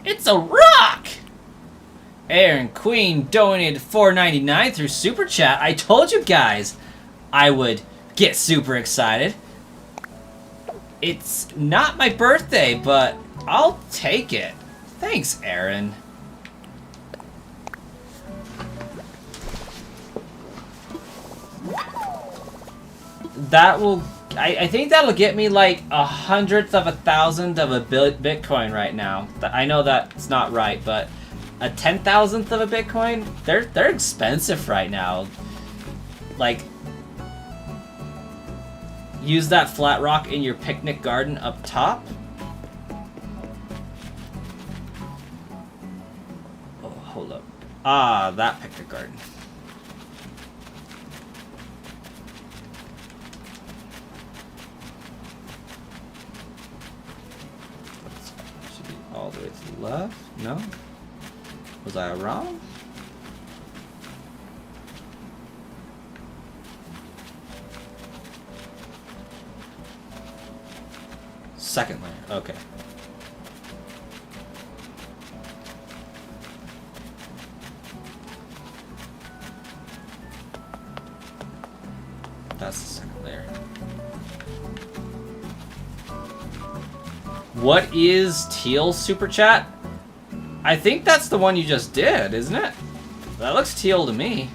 It's a rock! Aaron Queen donated $4.99 through Super Chat. I told you guys I would get super excited. It's not my birthday, but I'll take it. Thanks, Aaron. That will... I think that'll get me like 1/100th of a thousandth of a Bitcoin right now. I know that's not right, but a 10,000th of a Bitcoin? They're expensive right now. Like, use that flat rock in your picnic garden up top. Ah, that picnic garden. Should be all the way to the left. No? Was I wrong? Second layer. Okay. That's the second layer. What is teal super chat? I think that's the one you just did, isn't it? That looks teal to me.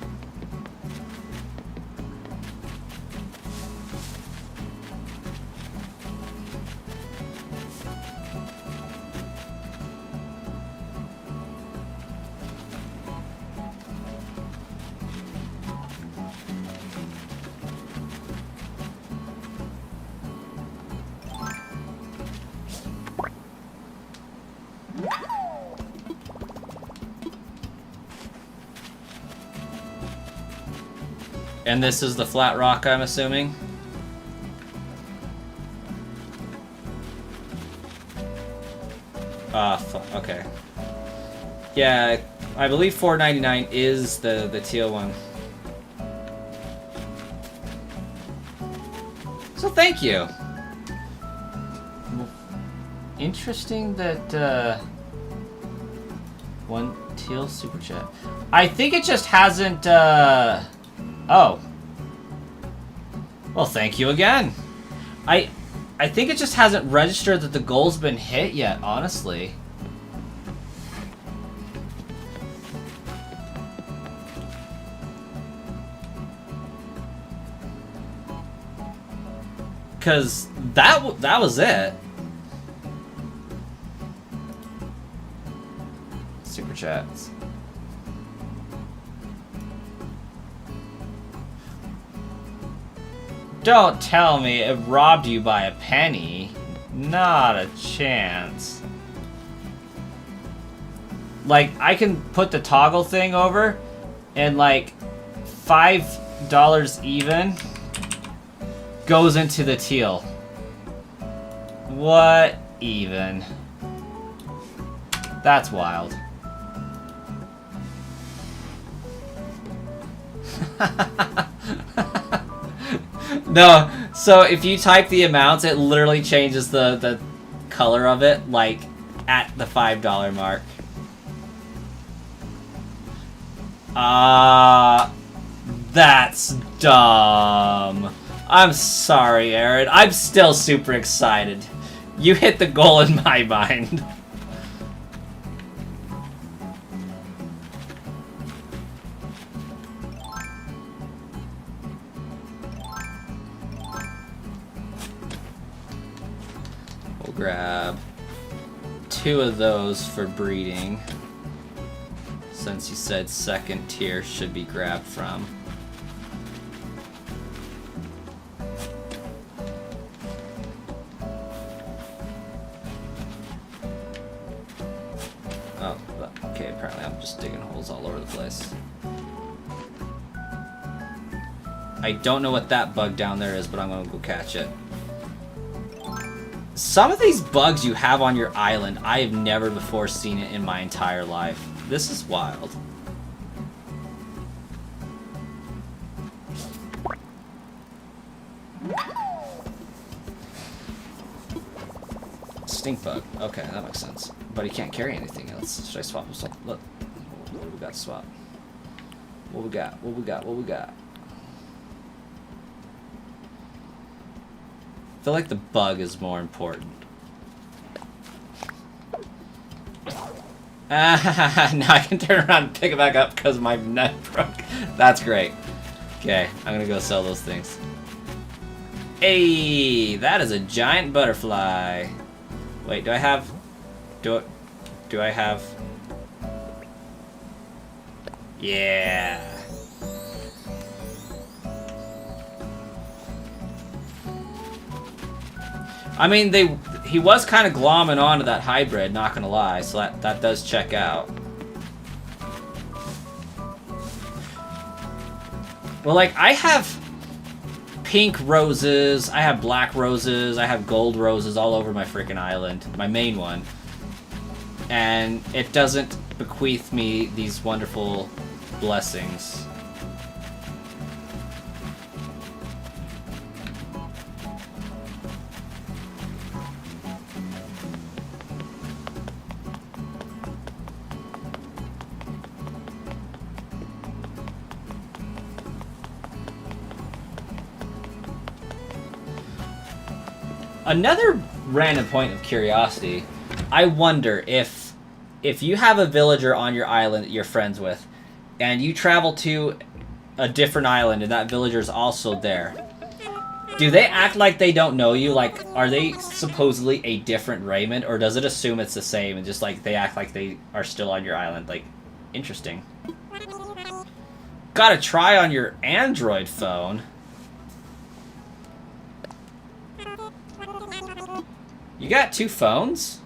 And this is the flat rock, I'm assuming? Okay. Yeah, I believe $4.99 is the teal one. So thank you. Interesting that one teal super chat. I think it just hasn't oh. Well, thank you again. I think it just hasn't registered that the goal's been hit yet, honestly. Cause that was it. Super chats. Don't tell me it robbed you by a penny. Not a chance. Like, I can put the toggle thing over, and like $5 even goes into the teal. What even? That's wild. No, so if you type the amounts, it literally changes the color of it, like, at the $5 mark. That's dumb. I'm sorry, Aaron. I'm still super excited. You hit the goal in my mind. We'll grab 2 of those for breeding, since you said second tier should be grabbed from. Oh, okay, apparently I'm just digging holes all over the place. I don't know what that bug down there is, but I'm gonna go catch it. Some of these bugs you have on your island, I have never before seen it in my entire life. This is wild. Stink bug. Okay, that makes sense. But he can't carry anything else. Should I swap him? Look. What do we got to swap? What we got? What we got? What we got? I feel like the bug is more important. Now I can turn around and pick it back up because my net broke. That's great. Okay, I'm gonna go sell those things. Hey, that is a giant butterfly. Wait, do I have... Do I have... Yeah. I mean, he was kind of glomming onto that hybrid, not gonna lie, so that does check out. Well, like, I have pink roses, I have black roses, I have gold roses all over my freaking island, my main one. And it doesn't bequeath me these wonderful blessings. Another random point of curiosity, I wonder if you have a villager on your island that you're friends with, and you travel to a different island and that villager's also there, do they act like they don't know you? Like, are they supposedly a different Raymond, or does it assume it's the same and just like they act like they are still on your island? Like, interesting. Gotta try on your Android phone. You got 2 phones?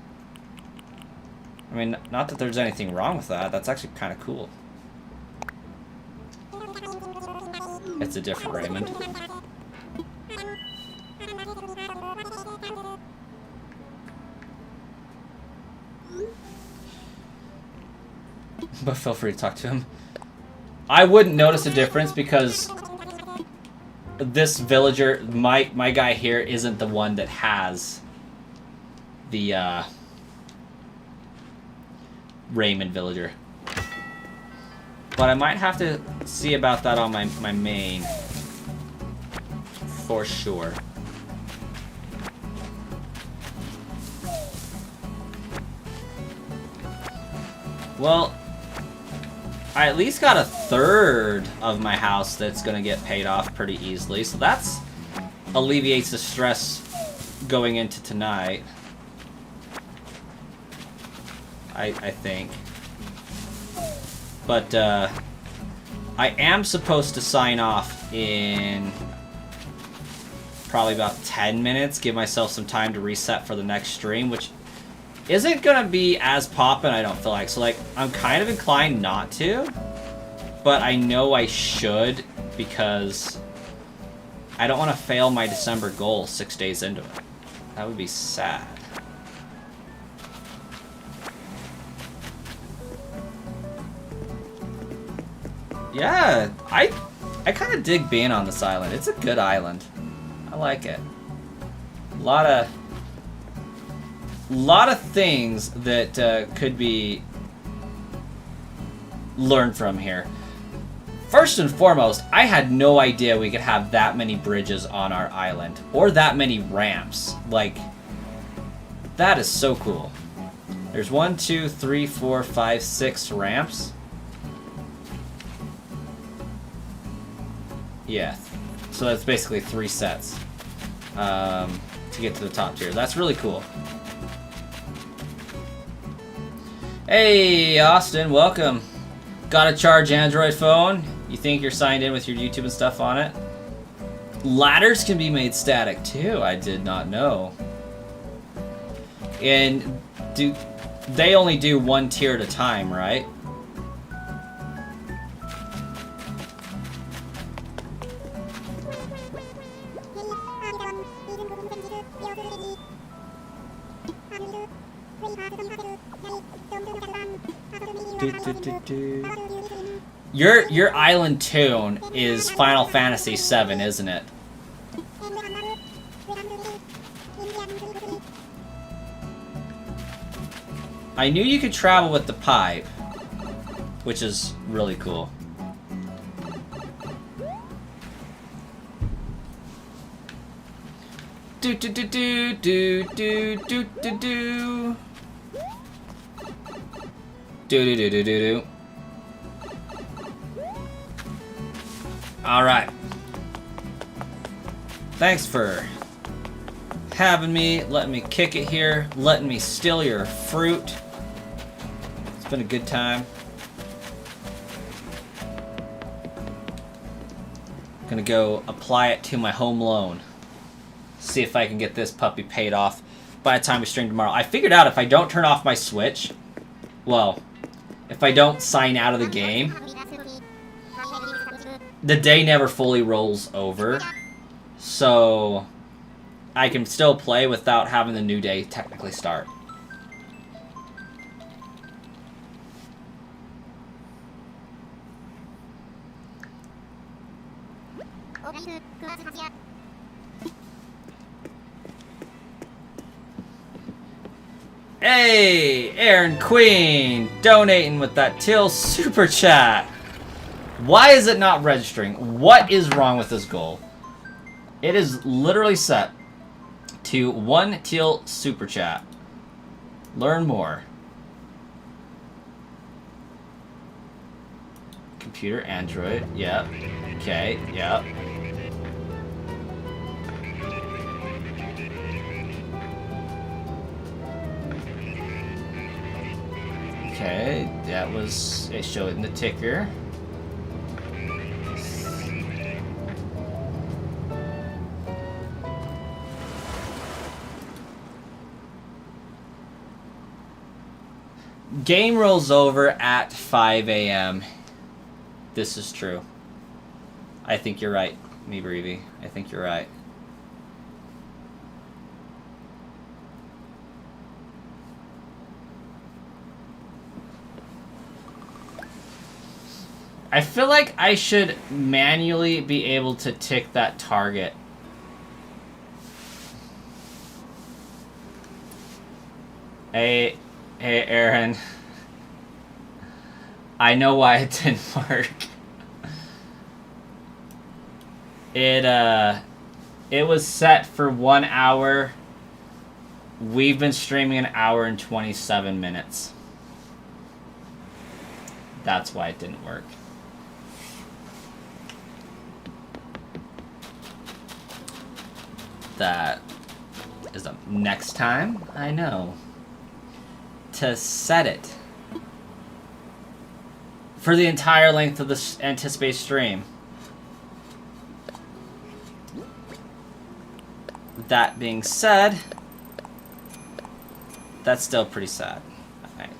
I mean, not that there's anything wrong with that. That's actually kind of cool. It's a different Raymond. But feel free to talk to him. I wouldn't notice a difference because this villager, my guy here, isn't the one that has the Raymond villager. But I might have to see about that on my main. For sure. Well, I at least got a third of my house that's gonna get paid off pretty easily, so that's alleviates the stress going into tonight. I think. But I am supposed to sign off in probably about 10 minutes, give myself some time to reset for the next stream, which isn't gonna be as poppin', I don't feel like. So like, I'm kind of inclined not to, but I know I should because I don't want to fail my December goal 6 days into it. That would be sad. Yeah, I kind of dig being on this island. It's a good island. I like it. A lot of things that could be learned from here. First and foremost, I had no idea we could have that many bridges on our island, or that many ramps. Like, that is so cool. There's 1, 2, 3, 4, 5, 6 ramps. Yeah, so that's basically 3 sets to get to the top tier. That's really cool. Hey, Austin, welcome. Got a charge Android phone? You think you're signed in with your YouTube and stuff on it? Ladders can be made static too. I did not know. And they only do 1 tier at a time, right? Your island tune is Final Fantasy VII, isn't it? I knew you could travel with the pipe, which is really cool. Do do do do do do do do do. Do do do do do do. All right. Thanks for having me, letting me kick it here, letting me steal your fruit. It's been a good time. Gonna go apply it to my home loan. See if I can get this puppy paid off by the time we stream tomorrow. I figured out if I don't turn off my Switch, well, if I don't sign out of the game, the day never fully rolls over, so I can still play without having the new day technically start. Hey, Aaron Queen, donating with that Till Super Chat. Why is it not registering? What is wrong with this goal? It is literally set to 1 Teal Super Chat. Learn more. Computer, Android, yep. Okay, yep. Okay, that was, it showed in the ticker. Game rolls over at 5 a.m. This is true. I think you're right, me Breevy. I think you're right. I feel like I should manually be able to tick that target. Hey, Aaron. I know why it didn't work. It was set for 1 hour. We've been streaming an hour and 27 minutes. That's why it didn't work. That is the next time I know to set it for the entire length of the anticipated stream. That being said, that's still pretty sad. All right.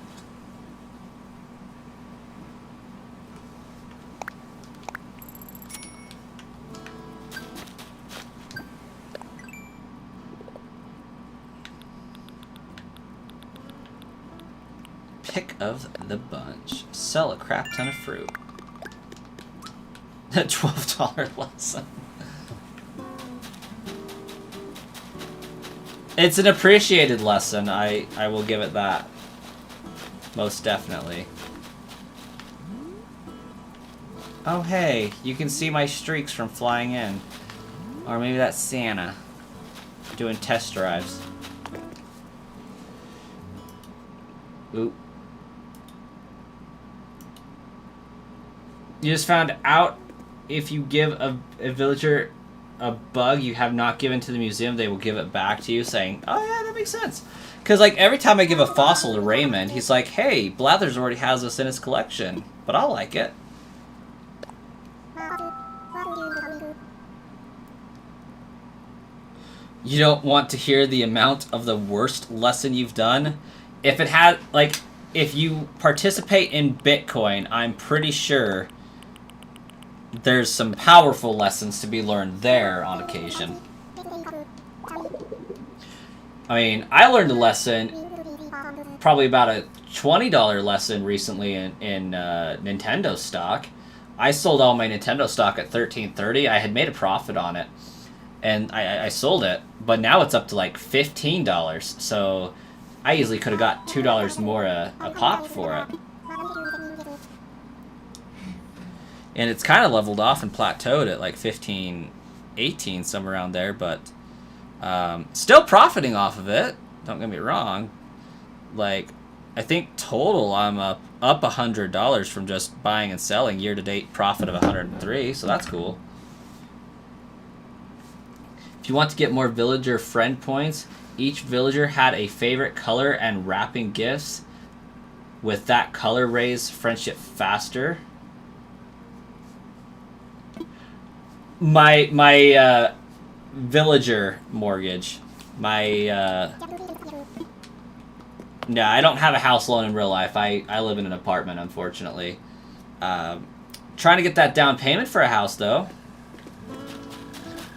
Pick of the bunch. Sell a crap ton of fruit. A $12 lesson. It's an appreciated lesson. I will give it that. Most definitely. Oh hey, you can see my streaks from flying in. Or maybe that's Santa doing test drives. Oop. You just found out if you give a villager a bug you have not given to the museum, they will give it back to you, saying, oh yeah, that makes sense. Because like every time I give a fossil to Raymond, he's like, hey, Blathers already has this in his collection, but I'll like it. You don't want to hear the amount of the worst lesson you've done? If it had, like, if you participate in Bitcoin, I'm pretty sure there's some powerful lessons to be learned there on occasion. I mean, I learned a lesson, probably about a $20 lesson recently in Nintendo stock. I sold all my Nintendo stock at $13.30. I had made a profit on it, and I sold it, but now it's up to like $15. So I easily could have got $2 more a pop for it. And it's kind of leveled off and plateaued at like 15, 18, somewhere around there, but still profiting off of it. Don't get me wrong. Like, I think total I'm up $100 from just buying and selling. Year-to-date profit of 103, so that's cool. If you want to get more villager friend points, each villager had a favorite color and wrapping gifts. With that color, raise friendship faster. My villager mortgage. No, I don't have a house loan in real life. I live in an apartment, unfortunately. Trying to get that down payment for a house, though.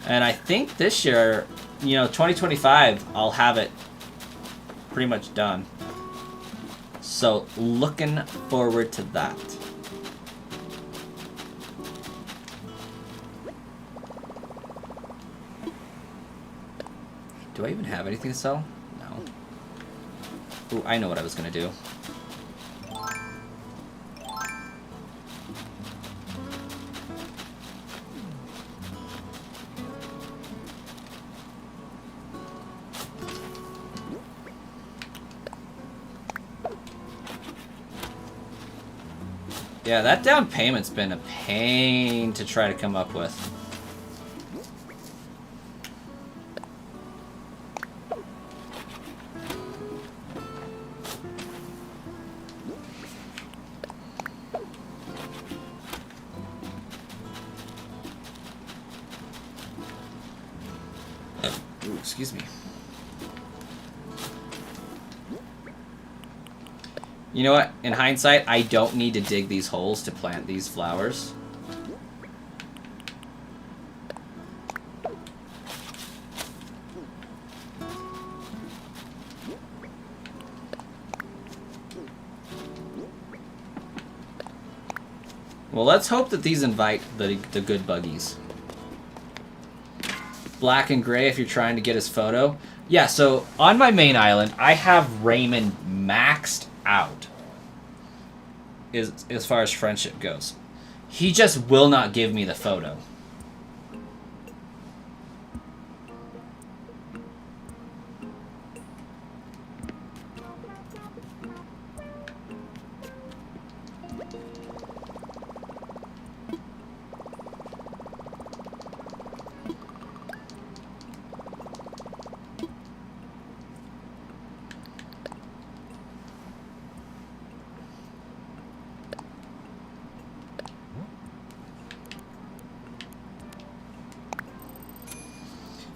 And I think this year, 2025, I'll have it pretty much done. So, looking forward to that. Do I even have anything to sell? No. Ooh, I know what I was going to do. Yeah, that down payment's been a pain to try to come up with. Ooh, excuse me. You know what? In hindsight, I don't need to dig these holes to plant these flowers. Well, let's hope that these invite the good buggies. Black and gray if you're trying to get his photo. Yeah, so on my main island, I have Raymond maxed out as far as friendship goes. He just will not give me the photo.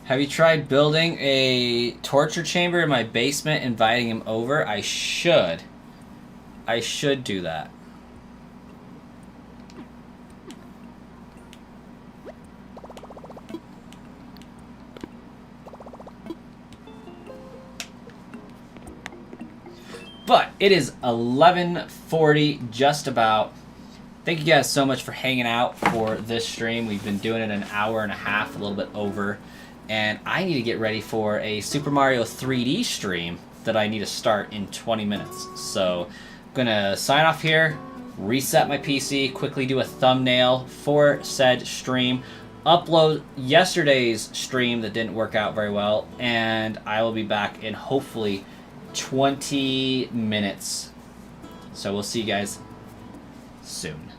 Have you tried building a torture chamber in my basement, inviting him over? I should. I should do that. But it is 11:40, just about. Thank you guys so much for hanging out for this stream. We've been doing it an hour and a half, a little bit over. And I need to get ready for a Super Mario 3D stream that I need to start in 20 minutes. So I'm going to sign off here, reset my PC, quickly do a thumbnail for said stream, upload yesterday's stream that didn't work out very well, and I will be back in hopefully 20 minutes. So we'll see you guys soon.